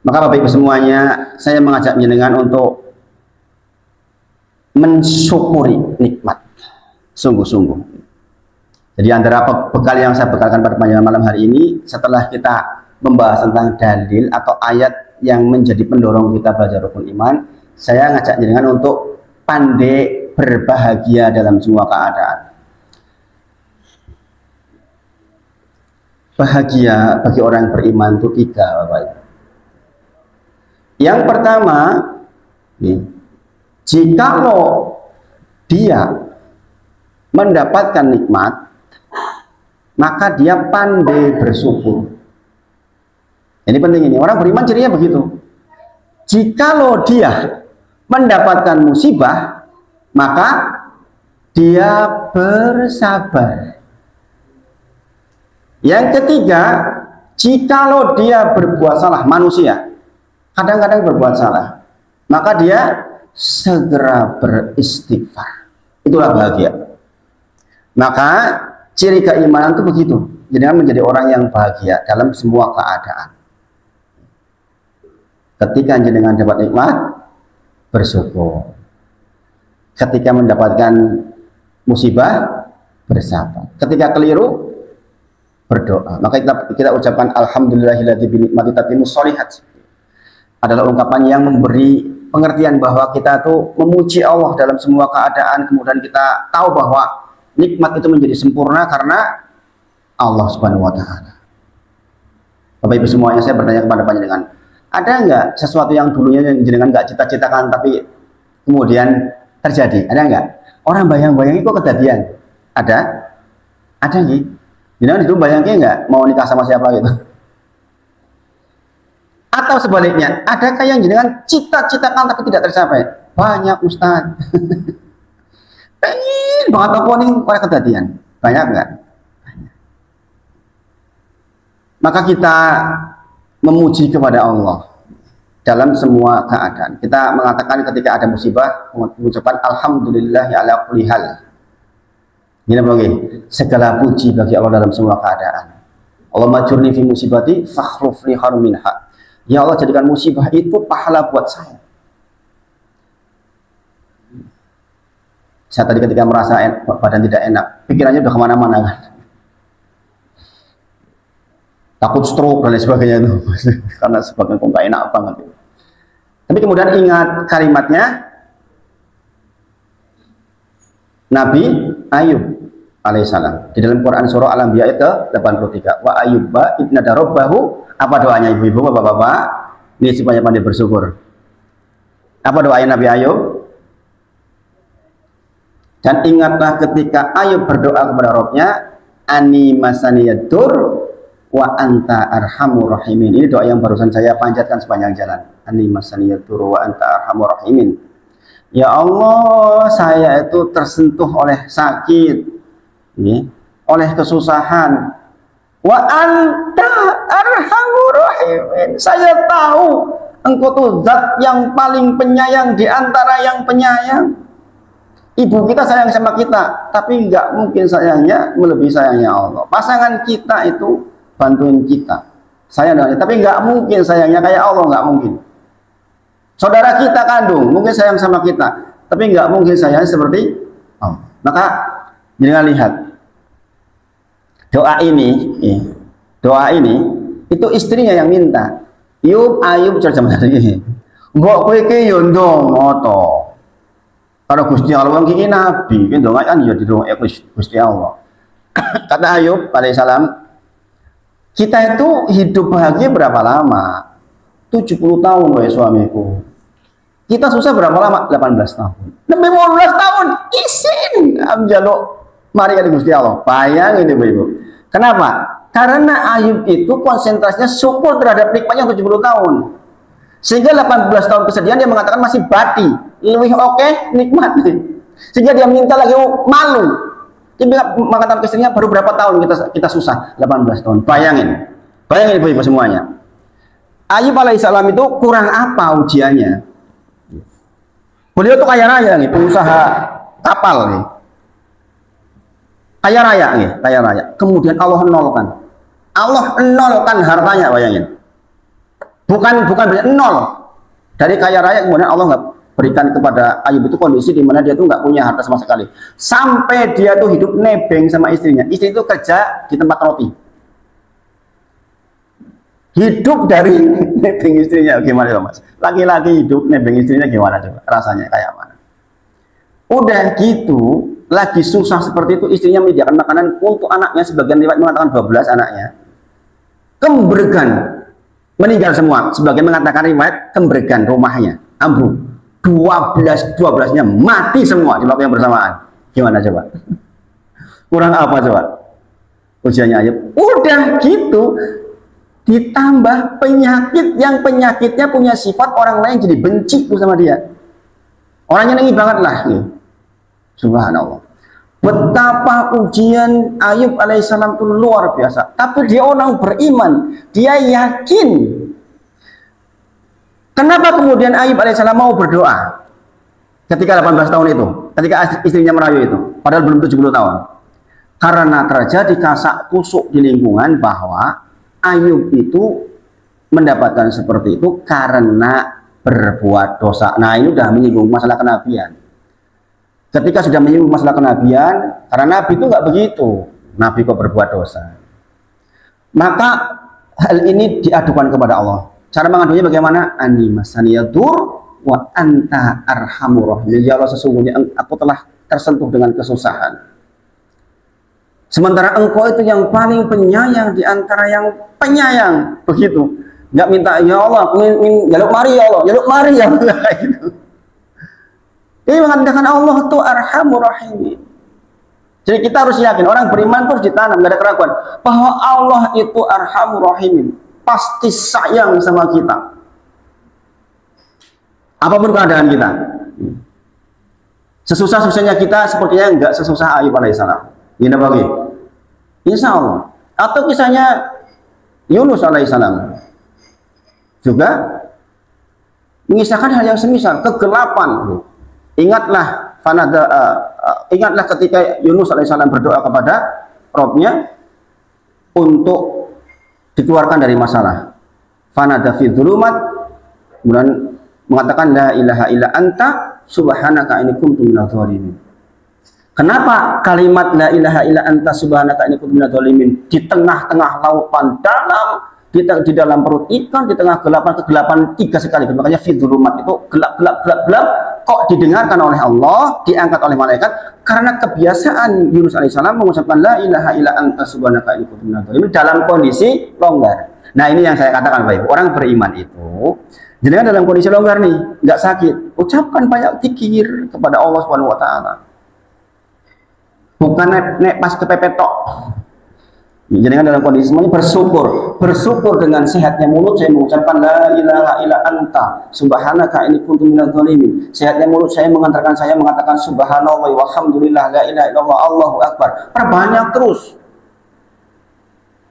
Maka Bapak Ibu semuanya, saya mengajak jenengan untuk mensyukuri nikmat sungguh-sungguh. Jadi antara bekal yang saya bekalkan pada panjangan malam hari ini, setelah kita membahas tentang dalil atau ayat yang menjadi pendorong kita belajar rukun iman, saya ngajak jenengan untuk pandai berbahagia dalam semua keadaan. Bahagia bagi orang beriman itu 3, Bapak Ibu. Yang pertama, jikalau dia mendapatkan nikmat, maka dia pandai bersyukur. Ini penting ini. Orang beriman cirinya begitu. Jikalau dia mendapatkan musibah, maka dia bersabar. Yang ketiga, jikalau dia berbuat salah, manusia kadang-kadang berbuat salah, maka dia segera beristighfar. Itulah bahagia. Maka ciri keimanan itu begitu. Jadi menjadi orang yang bahagia dalam semua keadaan. Ketika jenengan dapat nikmat, bersyukur. Ketika mendapatkan musibah, bersabar. Ketika keliru, berdoa. Maka kita ucapkan alhamdulillahilladzi bi nikmati tatimmus sholihat. Adalah ungkapan yang memberi pengertian bahwa kita tuh memuji Allah dalam semua keadaan, kemudian kita tahu bahwa nikmat itu menjadi sempurna karena Allah Subhanahu wa Ta'ala. Bapak Ibu semuanya, saya bertanya kepada panjenengan, ada nggak sesuatu yang dulunya yang jenengan nggak cita-citakan tapi kemudian terjadi? Ada nggak? Orang bayang-bayang itu kejadian? Ada? Ada nggih? Jenengan dulu bayangnya nggak mau nikah sama siapa gitu? Atau sebaliknya, adakah yang jenengan cita-citakan tapi tidak tercapai? Banyak Ustaz. Pengen banget apa nih pada kejadian. Banyak enggak? Maka kita memuji kepada Allah dalam semua keadaan. Kita mengatakan ketika ada musibah, mengucapkan alhamdulillah ala kulli hal. Gini bagi segala puji bagi Allah dalam semua keadaan. Allah majurni fi musibati fakhruf li khairun minha. Ya Allah, jadikan musibah itu pahala buat saya. Saya tadi ketika merasa badan tidak enak, pikirannya udah kemana-mana kan. Takut stroke dan lain sebagainya itu. Karena sebabnya kok nggak enak banget. Tapi kemudian ingat kalimatnya Nabi Ayub alaihissalam di dalam Quran surah Al-Anbiya ayat ke-83. Wa ayyuba idnada rabbahu. Apa doanya ibu-ibu, bapak-bapak? Ini supaya pandai bersyukur. Apa doanya Nabi Ayub? Dan ingatlah ketika Ayub berdoa kepada Rabbnya, ani masaniyadur wa anta arhamur rahimin. Ini doa yang barusan saya panjatkan sepanjang jalan. Ani masaniyadur wa anta arhamur rahimin. Ya Allah, saya itu tersentuh oleh sakit, oleh kesusahan. Wa anta arhamur rahimin. Saya tahu Engkau tuh zat yang paling penyayang di antara yang penyayang. Ibu kita sayang sama kita, tapi nggak mungkin sayangnya melebihi sayangnya Allah. Pasangan kita itu bantuin kita, sayang dengan kita, tapi nggak mungkin sayangnya kayak Allah, nggak mungkin. Saudara kita kandung mungkin sayang sama kita, tapi nggak mungkin sayangnya seperti Allah. Maka jangan lihat doa ini itu istrinya yang minta. Ayub cerita dari mbok kowe iki yo ndong ngoto. Kalau Gusti Allah yang kini Nabi, kan doa kan ya di doa Gusti Allah. Kata Ayub alaihissalam, kita itu hidup bahagia berapa lama? 70 tahun wahai suamiku. Kita susah berapa lama? 18 tahun. 15 tahun isin amjaluk mari kali Gusti Allah. Bayangin ibu-ibu. Kenapa? Karena Ayub itu konsentrasinya syukur terhadap nikmatnya 70 tahun. Sehingga 18 tahun kesedihan dia mengatakan masih bati, lebih oke, nikmat. Sehingga dia minta lagi malu. Dia mengatakan ke istrinya baru berapa tahun kita susah, 18 tahun. Bayangin ibu-ibu semuanya. Ayub alaihissalam itu kurang apa ujiannya? Beliau tuh kaya raya nih, pengusaha kapal nih. Kaya raya. Kemudian Allah nolkan hartanya, bayangin. Bukan nol dari kaya raya, kemudian Allah nggak berikan kepada Ayub itu kondisi di mana dia tuh nggak punya harta sama sekali, sampai dia tuh hidup nebeng sama istrinya. Istri itu kerja di tempat roti, hidup dari nebeng istrinya. Gimana coba mas? Laki-laki hidup nebeng istrinya gimana coba? Rasanya kayak mana? Udah gitu, lagi susah seperti itu, istrinya menyediakan makanan untuk anaknya. Sebagian riwayat mengatakan 12 anaknya. Kembregan meninggal semua, sebagian mengatakan riwayat kembregan rumahnya ambruk, 12-nya mati semua di waktu yang bersamaan. Gimana coba? Kurang apa coba ujiannya Ayub? Udah gitu ditambah penyakit yang penyakitnya punya sifat orang lain jadi benci tuh sama dia. Orangnya nengi banget lah nih. Subhanallah. Betapa ujian Ayub alaihissalam itu luar biasa. Tapi dia orang beriman, dia yakin. Kenapa kemudian Ayub alaihissalam mau berdoa ketika 18 tahun itu, ketika istrinya merayu itu, padahal belum 70 tahun? Karena terjadi kasak kusuk di lingkungan bahwa Ayub itu mendapatkan seperti itu karena berbuat dosa. Nah, ini udah menyinggung masalah kenabian. Ketika sudah menyinggung masalah kenabian, karena Nabi itu nggak begitu, Nabi kok berbuat dosa, maka hal ini diadukan kepada Allah. Cara mengadunya bagaimana? Ani masaniyadur wa anta arhamur rahimin. Ya Allah, sesungguhnya aku telah tersentuh dengan kesusahan, sementara Engkau itu yang paling penyayang di antara yang penyayang. Begitu, nggak minta ya Allah, jaluk mari ya Allah, jaluk mari ya Allah. Gitu. Ini mengatakan Allah itu arhamur rahimin. Jadi kita harus yakin, orang beriman terus ditanam, nggak ada keraguan bahwa Allah itu arhamur rahimin. pasti sayang sama kita. Apapun keadaan kita. Sesusah-susahnya kita sepertinya enggak sesusah Ayub alaihissalam. Ini bagi. Insya Allah. Atau kisahnya Yunus alaihissalam juga mengisahkan hal yang semisal, kegelapan. Ingatlah ingatlah ketika Yunus alaihissalam berdoa kepada Robnya untuk dikeluarkan dari masalah. Fanada fi dzulumat, kemudian mengatakan la ilaha illa anta subhanaka inni kuntu minadz dzalimin. Kenapa kalimat la ilaha illa anta subhanaka inni kuntu minadz dzalimin di tengah-tengah lautan dalam, di dalam perut ikan, di tengah kegelapan tiga sekali. Makanya fi dzulumat itu gelap kok didengarkan oleh Allah, diangkat oleh malaikat karena kebiasaan Yunus alaihissalam mengucapkan la ilaha illa anta subhanaka inni kuntu minadz dzalimin dalam kondisi longgar. Nah, ini yang saya katakan Bapak Ibu, orang beriman itu jenengan dalam kondisi longgar nih, nggak sakit, ucapkan banyak zikir kepada Allah Subhanahu wa taala. Bukan nek pas kepepet tok. Jenengan dalam kondisi semuanya bersyukur dengan sehatnya mulut saya mengucapkan la ilaha illa anta subhanaka inni kuntu minadz dzalimin. Sehatnya mulut saya mengatakan subhanallah walhamdulillah la ilaha illallah Allahu akbar. Perbanyak terus.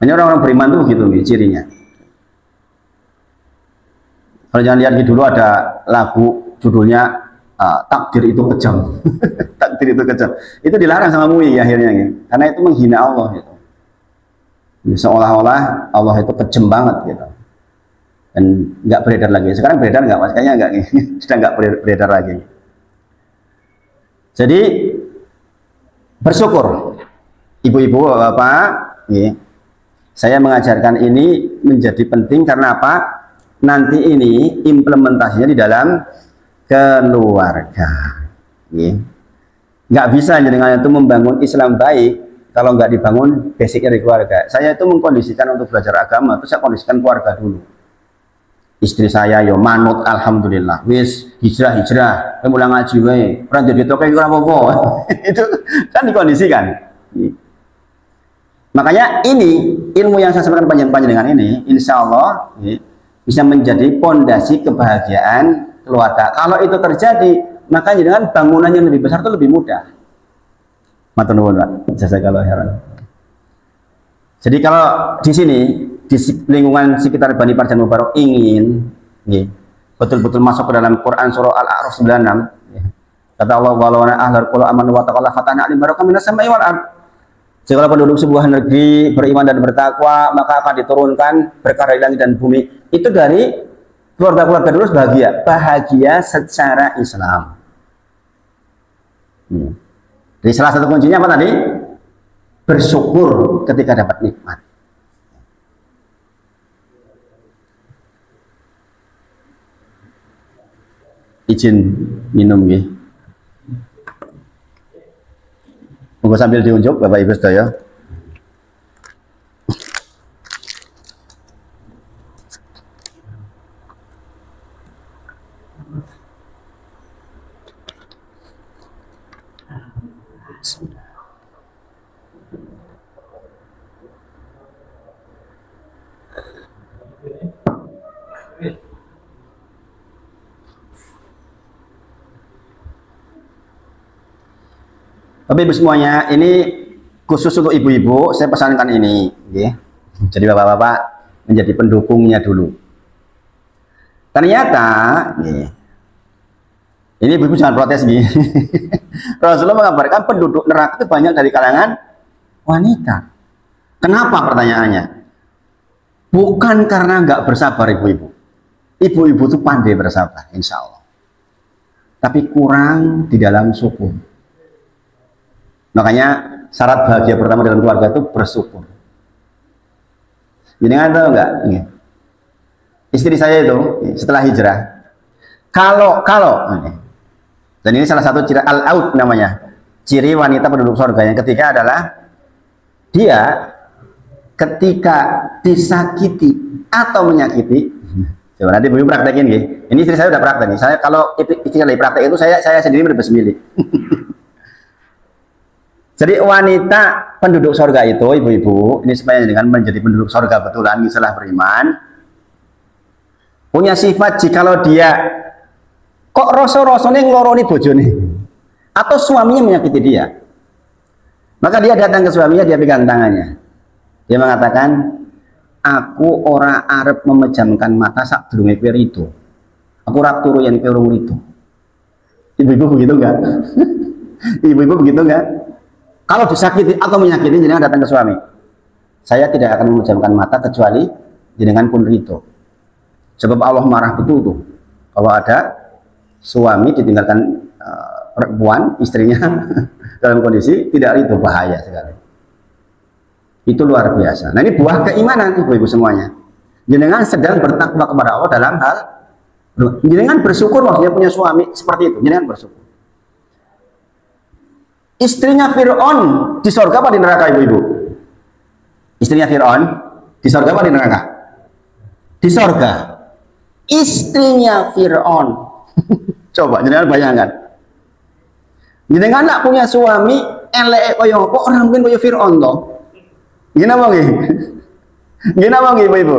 Hanya orang-orang beriman itu begitu cirinya. Kalau jangan lihat dulu ada lagu judulnya takdir itu kejam. Takdir itu kejam. Itu dilarang sama MUI akhirnya ya. Karena itu menghina Allah gitu. Seolah-olah Allah itu kejam banget gitu. Dan nggak beredar lagi. Sekarang beredar nggak Mas? Kayaknya nggak, sudah nggak beredar lagi. Jadi bersyukur ibu-ibu, bapak-bapak, ya. Saya mengajarkan ini menjadi penting karena apa? Nanti ini implementasinya di dalam keluarga. Ya. Nggak bisa dengan itu membangun Islam baik kalau nggak dibangun basicnya dari keluarga. Saya itu mengkondisikan untuk belajar agama, terus saya kondisikan keluarga dulu. Istri saya yo manut alhamdulillah, wis hijrah, mulai ngaji wae, ora jadi toke ora apa-apa. Itu kan dikondisikan. Makanya ini ilmu yang saya sampaikan panjang-panjang ini, insya Allah bisa menjadi pondasi kebahagiaan keluarga. Kalau itu terjadi, maka dengan bangunan yang lebih besar itu lebih mudah. Matur nuwun Pak, jasa kalau heran. Jadi kalau di sini di lingkungan sekitar Bani Parjan Mubarak ingin betul-betul masuk ke dalam Quran surah Al-A'raf 96, kata Allah walau ahlul qura amanu wa taqalla fatahna alim barakam minas samai wal ard. Segala penduduk sebuah negeri beriman dan bertakwa maka akan diturunkan berkah dari langit dan bumi. Itu dari keluarga-keluarga dulu bahagia secara Islam. Jadi salah satu kuncinya apa tadi? Bersyukur ketika dapat nikmat. Izin minum ya. Monggo sambil diunjuk Bapak Ibu sedaya. Bapak Ibu semuanya, ini khusus untuk ibu-ibu, saya pesankan ini, ya. Jadi bapak-bapak menjadi pendukungnya dulu. Ternyata, ini ibu-ibu jangan protes nih. Rasulullah mengabarkan penduduk neraka itu banyak dari kalangan wanita. Kenapa pertanyaannya? Bukan karena nggak bersabar ibu-ibu. Ibu-ibu itu pandai bersabar, insya Allah. Tapi kurang di dalam syukur. Makanya syarat bahagia pertama dalam keluarga itu bersyukur. Jadi nggak tahu nggak? Istri saya itu setelah hijrah, kalau dan ini salah satu ciri al-aud namanya, ciri wanita penduduk surga yang ketiga adalah dia ketika disakiti atau menyakiti. Coba nanti ibu praktekin gitu. Ini istri saya udah praktek nih. Saya kalau istri saya praktek itu saya sendiri bersemilik. Jadi wanita penduduk sorga itu, ibu-ibu, ini supaya dengan menjadi penduduk sorga betulan, misalnya beriman, punya sifat jikalau dia kok rasa-rasanya ngeloroni bojone atau suaminya menyakiti dia, maka dia datang ke suaminya, dia pegang tangannya, dia mengatakan, aku ora arep memejamkan mata sak durunge kowe rido, aku ora turu yen kowe urung rido. Ibu-ibu begitu enggak? Ibu-ibu begitu enggak? Kalau disakiti atau menyakiti, jenengan datang ke suami, saya tidak akan memejamkan mata kecuali jenengan pun ridho. Sebab Allah marah betul tuh kalau ada suami ditinggalkan perempuan, istrinya dalam kondisi tidak ridho, bahaya sekali. Itu luar biasa. Nah, ini buah keimanan, ibu-ibu semuanya. Jenengan sedang bertakwa kepada Allah dalam hal, jenengan bersyukur, maksudnya punya suami seperti itu, jenengan bersyukur. Istrinya Fir'aun di surga apa di neraka, ibu-ibu? Istrinya Fir'aun di surga apa di neraka? Di surga. Istrinya Fir'aun. Coba jenengan bayangkan. Jenengan nak punya suami elek koyo apa, orang mungkin koyo Fir'aun toh. Gimana nggih? Gimana nggih, ibu-ibu?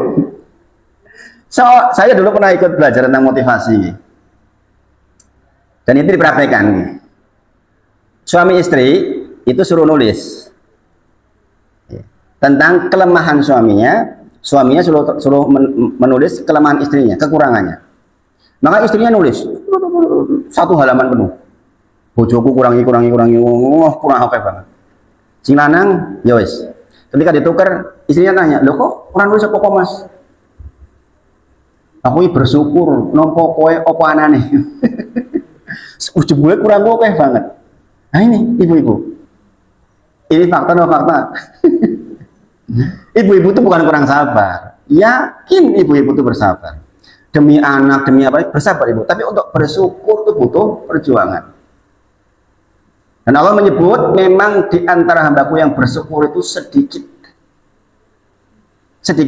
So, saya dulu pernah ikut belajar tentang motivasi. Dan itu dipraktekkan. Suami istri itu suruh nulis tentang kelemahan suaminya, suaminya suruh menulis kelemahan istrinya, kekurangannya. Maka istrinya nulis satu halaman penuh. Bojoku kurangi, kurang apa banget. Sing lanang, ya wis. Ketika ditukar, istrinya tanya, "Loh kok orang nulis apa Mas?" Aku bersyukur nompo kowe apa anane. Ujung gue kurang oke banget. Nah ini ibu-ibu, ini fakta atau fakta? Ibu-ibu itu bukan kurang sabar, yakin ibu-ibu itu bersabar demi anak, demi apa, bersabar ibu. Tapi untuk bersyukur itu butuh perjuangan. Dan Allah menyebut memang di antara hambaku yang bersyukur itu sedikit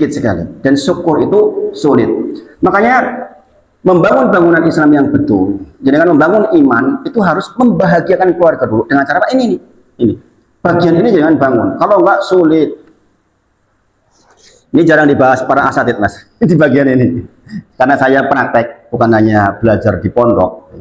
sekali, dan syukur itu sulit. Makanya membangun bangunan Islam yang betul, dengan membangun iman itu harus membahagiakan keluarga dulu dengan cara apa? Ini bagian ini jangan bangun, kalau enggak sulit. Ini jarang dibahas para asatid, Mas, di bagian ini, karena saya praktek, bukan hanya belajar di pondok,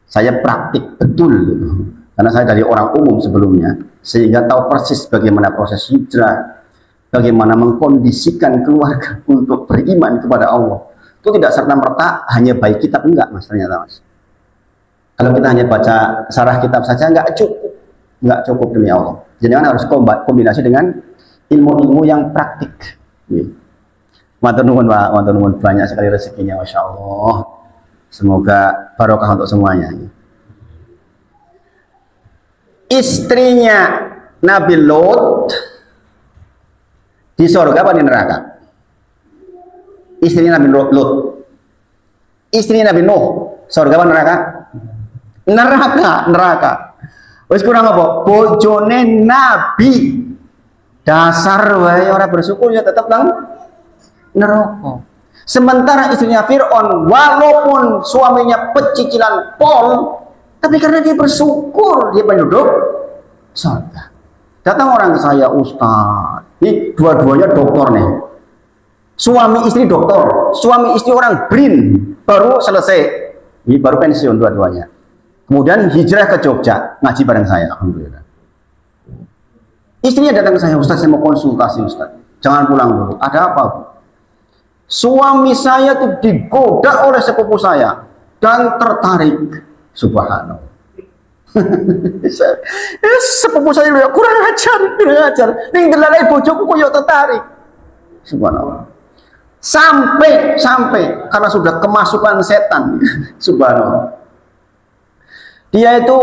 saya praktik betul gitu. Karena saya dari orang umum sebelumnya, sehingga tahu persis bagaimana proses hijrah, bagaimana mengkondisikan keluarga untuk beriman kepada Allah. Itu tidak serta-merta hanya baik kitab, enggak Mas, ternyata Mas. Kalau kita hanya baca sarah kitab saja enggak cukup demi Allah. Jadi kan harus kombinasi dengan ilmu-ilmu yang praktik. Matur nuwun Pak, matur nuwun, banyak sekali rezekinya, Masya Allah. Semoga barokah untuk semuanya. Istrinya Nabi Lot di surga apa di neraka? Istrinya Nabi Lot, istrinya Nabi Nuh, surga apa neraka? Neraka. Wis kurang apa? Bojone Nabi. Dasar wae ora bersyukur ya tetap nang neraka. Sementara istrinya Fir'aun walaupun suaminya pecicilan pol, tapi karena dia bersyukur dia penduduk surga. Datang orang ke saya, Ustaz, ini dua-duanya dokter nih. Suami istri dokter, suami istri orang BRIN, baru selesai, ini baru pensiun dua-duanya. Kemudian hijrah ke Jogja, ngaji bareng saya, alhamdulillah. Istrinya datang ke saya, Ustaz, saya mau konsultasi Ustaz. Jangan pulang dulu. Ada apa, Bu? Suami saya tuh digoda oleh sepupu saya dan tertarik. Subhanallah. Sepupu saya kurang ajar. Ning delalai bojoku kok yo tertarik. Subhanallah. Sampai karena sudah kemasukan setan. Subhanallah. Dia itu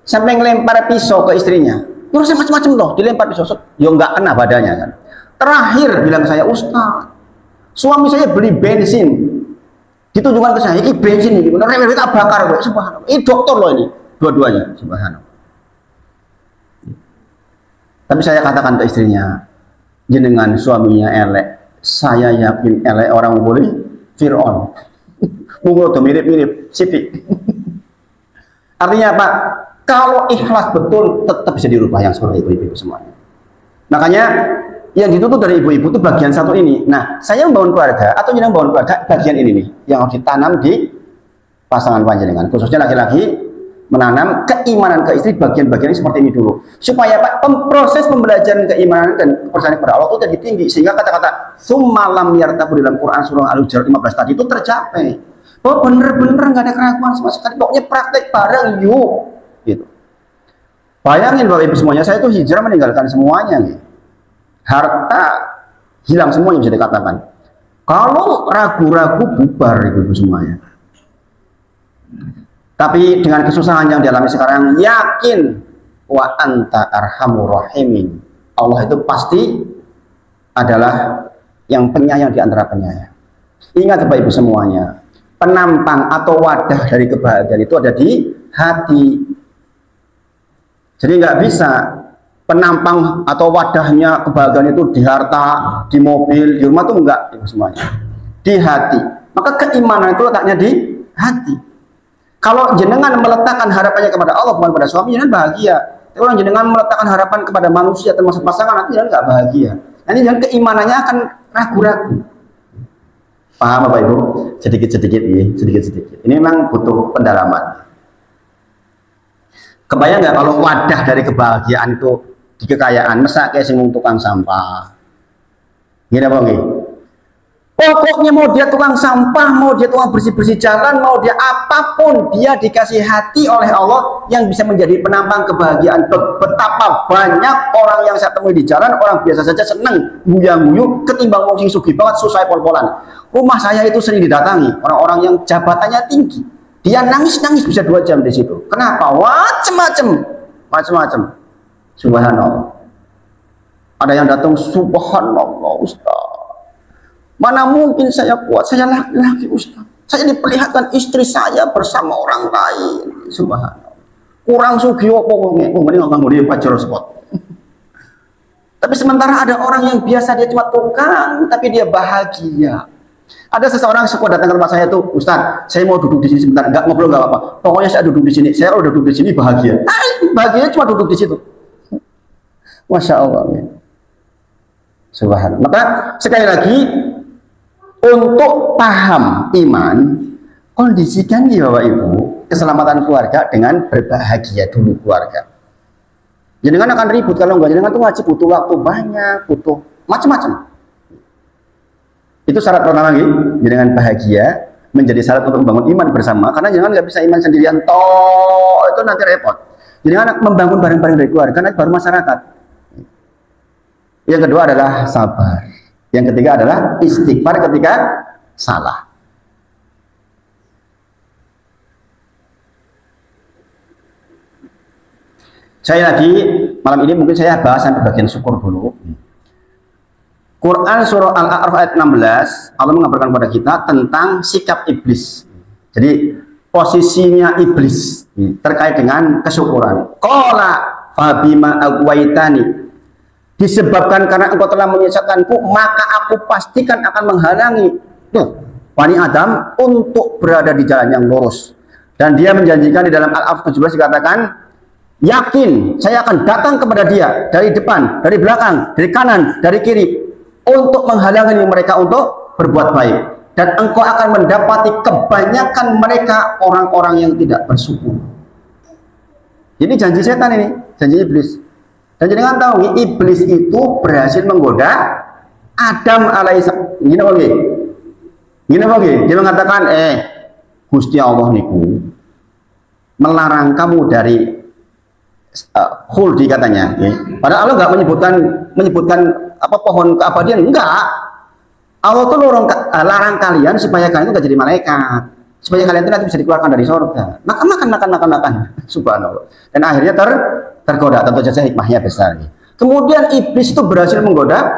sampai ngelempar pisau ke istrinya. Terus macam-macam loh, dilempar pisau. Yo nggak kena badannya kan. Terakhir bilang saya, Ustaz, suami saya beli bensin. Ditunjukkan ke saya, ini bensin ini. Rewel tak bakar kok. Subhanallah. Ini dokter loh ini, dua-duanya. Subhanallah. Tapi saya katakan ke istrinya, jenengan suaminya elek. Saya yakin elek orang boleh Fir'aun. Mungkin udah mirip-mirip sidik. Artinya apa? Kalau ikhlas betul tetap bisa dirubah yang seperti itu, ibu semuanya. Makanya yang dituntut dari ibu-ibu itu bagian satu ini. Nah, saya membangun keluarga atau jenengan membangun keluarga, bagian ini nih yang harus ditanam di pasangan panjenengan, khususnya laki-laki menanam keimanan ke istri bagian-bagian seperti ini dulu, supaya Pak proses pembelajaran keimanan dan kepercayaan kepada Allah itu jadi tinggi, sehingga kata-kata summalam yartabu dalam Quran surah Al-Hujurat 15 tadi itu tercapai. Oh bener-bener nggak ada keraguan sama sekali, pokoknya praktek bareng yuk gitu. Bayangin Bapak Ibu semuanya, saya itu hijrah meninggalkan semuanya nih. Harta hilang semuanya bisa dikatakan. Kalau ragu-ragu bubar ibu-ibu semuanya. Tapi dengan kesusahan yang dialami sekarang, yakin wa anta arhamur rahimin. Allah itu pasti adalah yang penyayang di antara penyayang. Ingat Bapak Ibu semuanya, penampang atau wadah dari kebahagiaan itu ada di hati. Jadi nggak bisa penampang atau wadahnya kebahagiaan itu di harta, di mobil, di rumah, tuh enggak Ibu semuanya. Di hati. Maka keimanan itu letaknya di hati. Kalau jenengan meletakkan harapannya kepada Allah bukan pada suami, jenengan bahagia. Tapi kalau jenengan meletakkan harapan kepada manusia termasuk pasangan, nanti jenengan nggak bahagia. Nanti jenengan keimanannya akan ragu-ragu. Paham Bapak Ibu? Sedikit-sedikit ya, sedikit-sedikit. Ini memang butuh pendalaman. Kebayang nggak kalau wadah dari kebahagiaan itu di kekayaan, masa kayak sing tukang sampah. Gini apa nggih? Pokoknya mau dia tukang sampah, mau dia tukang bersih-bersih jalan, mau dia apapun, dia dikasih hati oleh Allah yang bisa menjadi penampang kebahagiaan. Betapa banyak orang yang saya temui di jalan, orang biasa saja seneng guyu-guyu ketimbang wong sing sugih banget susah pol-polan. Rumah saya itu sering didatangi orang-orang yang jabatannya tinggi. Dia nangis-nangis bisa 2 jam di situ. Kenapa? Macam-macam. Subhanallah. Ada yang datang, subhanallah Ustaz. Mana mungkin saya kuat, saya laki-laki Ustaz. Saya diperlihatkan istri saya bersama orang lain. Subhanallah. Kurang sugi apa ngomongnya. Ini ngomong dia pacar spot. Tapi sementara ada orang yang biasa dia cuma tukang, tapi dia bahagia. Ada seseorang suka datang ke rumah saya tuh, Ustaz, saya mau duduk di sini sebentar, nggak ngobrol nggak apa-apa. Pokoknya saya duduk di sini, saya udah duduk di sini bahagia. Bahagianya cuma duduk di situ. Masya Allah. Subhanallah. Maka sekali lagi untuk paham iman, kondisikan ya Bapak Ibu keselamatan keluarga dengan berbahagia dulu keluarga. Jangan akan ribut kalau nggak, jangan tuh ngaji butuh waktu banyak, butuh macam-macam. Itu syarat pertama lagi, dengan bahagia menjadi syarat untuk membangun iman bersama. Karena jangan nggak bisa iman sendirian toh, itu nanti repot. Jadi anak membangun bareng-bareng dari keluarga, nanti baru masyarakat. Yang kedua adalah sabar. Yang ketiga adalah istighfar ketika salah. Saya lagi malam ini mungkin saya bahas sampai bagian syukur dulu. Quran surah Al-A'raf ayat 16, Allah mengabarkan kepada kita tentang sikap iblis. Jadi posisinya iblis terkait dengan kesyukuran. Qala fabima agwaitani, disebabkan karena engkau telah menyesatkanku, maka aku pastikan akan menghalangi Bani Adam untuk berada di jalan yang lurus. Dan dia menjanjikan di dalam Al-A'raf 17 dikatakan, yakin saya akan datang kepada dia dari depan, dari belakang, dari kanan, dari kiri, untuk menghalangi mereka untuk berbuat baik, dan engkau akan mendapati kebanyakan mereka orang-orang yang tidak bersyukur. Ini janji setan, ini janji iblis. Dan jangan tahu, iblis itu berhasil menggoda Adam alaihissalam. Gini lagi, dia mengatakan, Gusti Allah niku melarang kamu dari khuldi katanya. Padahal Allah nggak menyebutkan apa pohon keabadian, enggak. Allah tuh larang kalian supaya kalian itu nggak jadi malaikat, supaya kalian itu nanti bisa dikeluarkan dari surga. Makan. Subhanallah. Dan akhirnya tergoda, tentu saja hikmahnya besar. Kemudian iblis itu berhasil menggoda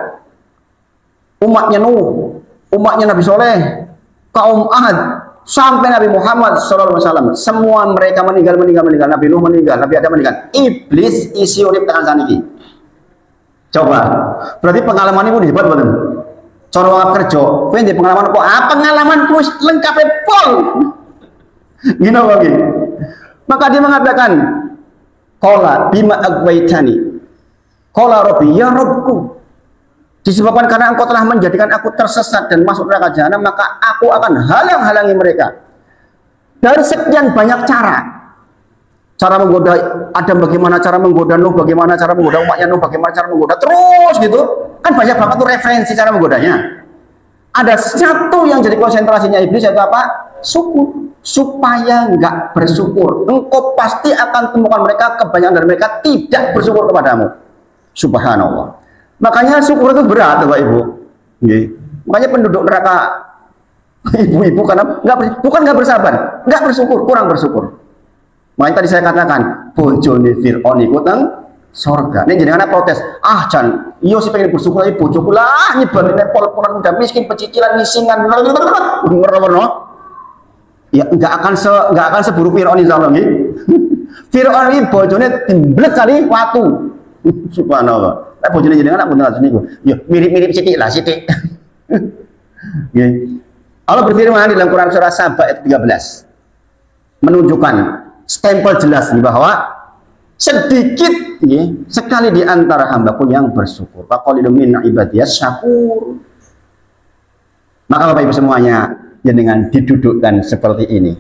umatnya Nuh, umatnya Nabi Soleh, kaum Ad, sampai Nabi Muhammad SAW. Semua mereka meninggal. Nabi Nuh meninggal, Nabi Adam meninggal. Iblis isi urip tangan saniki. Coba, berarti pengalaman ini hebat betul. Cara kerja, kowe ndek pengalaman apa? Pengalamanku lengkap pol. Gini lagi. Maka dia mengatakan, qala bima agwaitani. Qala Rabbi, ya Rabbku, disebabkan karena engkau telah menjadikan aku tersesat dan masuk neraka jahanam, maka aku akan halang-halangi mereka dari sekian banyak cara. Cara menggoda Adam bagaimana, cara menggoda Nuh bagaimana, cara menggoda umatnya Nuh bagaimana, cara menggoda terus gitu. Kan banyak banget tuh referensi cara menggodanya. Ada satu yang jadi konsentrasinya iblis, yaitu apa? Syukur. Supaya nggak bersyukur. Engkau pasti akan temukan mereka, kebanyakan dari mereka tidak bersyukur kepadamu. Subhanallah. Makanya syukur itu berat, Bapak Ibu. Makanya penduduk neraka ibu-ibu karena bukan nggak bersabar, nggak bersyukur, kurang bersyukur. Makanya tadi saya katakan, bojone Fir'aun iku teng surga. Ini jadi anak protes. Ah, Jan, iyo sih pengen bersyukur aja bojoku lah, nyebarin pol-polan udah miskin, pecicilan, ngisingan, ya nggak akan seburuk Fir'aun insyaallah nggih. Fir'aun ini bojone dimblek kali watu. Subhanallah. Lah bojone jenengan anak bener niku. Ya mirip-mirip sithik lah, sithik. Nggih. Allah berfirman di dalam Quran surah Saba ayat 13 menunjukkan stempel jelas bahwa sedikit sekali di antara hambaku yang bersyukur. Faqalilu min ibadiyas syakur. Maka Bapak Ibu semuanya, ya dengan didudukkan seperti ini,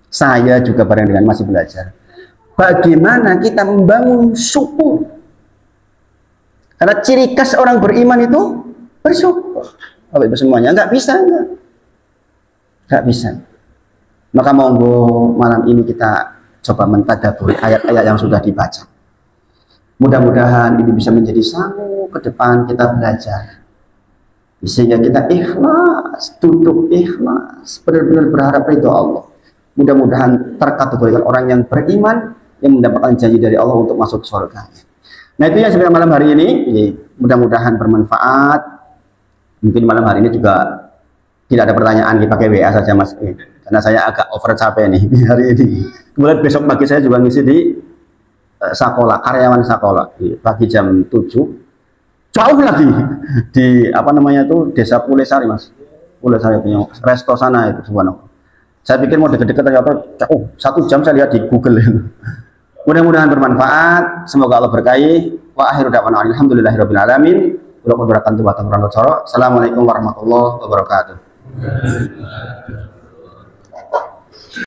saya juga bareng dengan masih belajar bagaimana kita membangun syukur. Karena ciri khas orang beriman itu bersyukur. Bapak Ibu semuanya, nggak bisa. Maka monggo malam ini kita coba mentadaburi ayat-ayat yang sudah dibaca. Mudah-mudahan ini bisa menjadi sangu ke depan kita belajar, sehingga kita ikhlas, duduk ikhlas, benar-benar berharap ridho Allah. Mudah-mudahan terkategorikan orang yang beriman yang mendapatkan janji dari Allah untuk masuk surga. Nah, itu yang sampai malam hari ini. Mudah-mudahan bermanfaat. Mungkin malam hari ini juga tidak ada pertanyaan, dipakai WA saja Mas, karena saya agak over capek nih hari ini. Kemudian besok pagi saya juga ngisi di sekolah, karyawan sekolah pagi jam 7, jauh lagi di apa namanya itu Desa Pulesari Mas, Pulesari punya resto sana itu subhanallah. Saya pikir mau deket-deket ternyata 1 jam saya lihat di Google. Mudah-mudahan bermanfaat, semoga Allah berkahi. Wa akhiru da'wana alhamdulillahirabbil alamin. Assalamualaikum warahmatullahi wabarakatuh.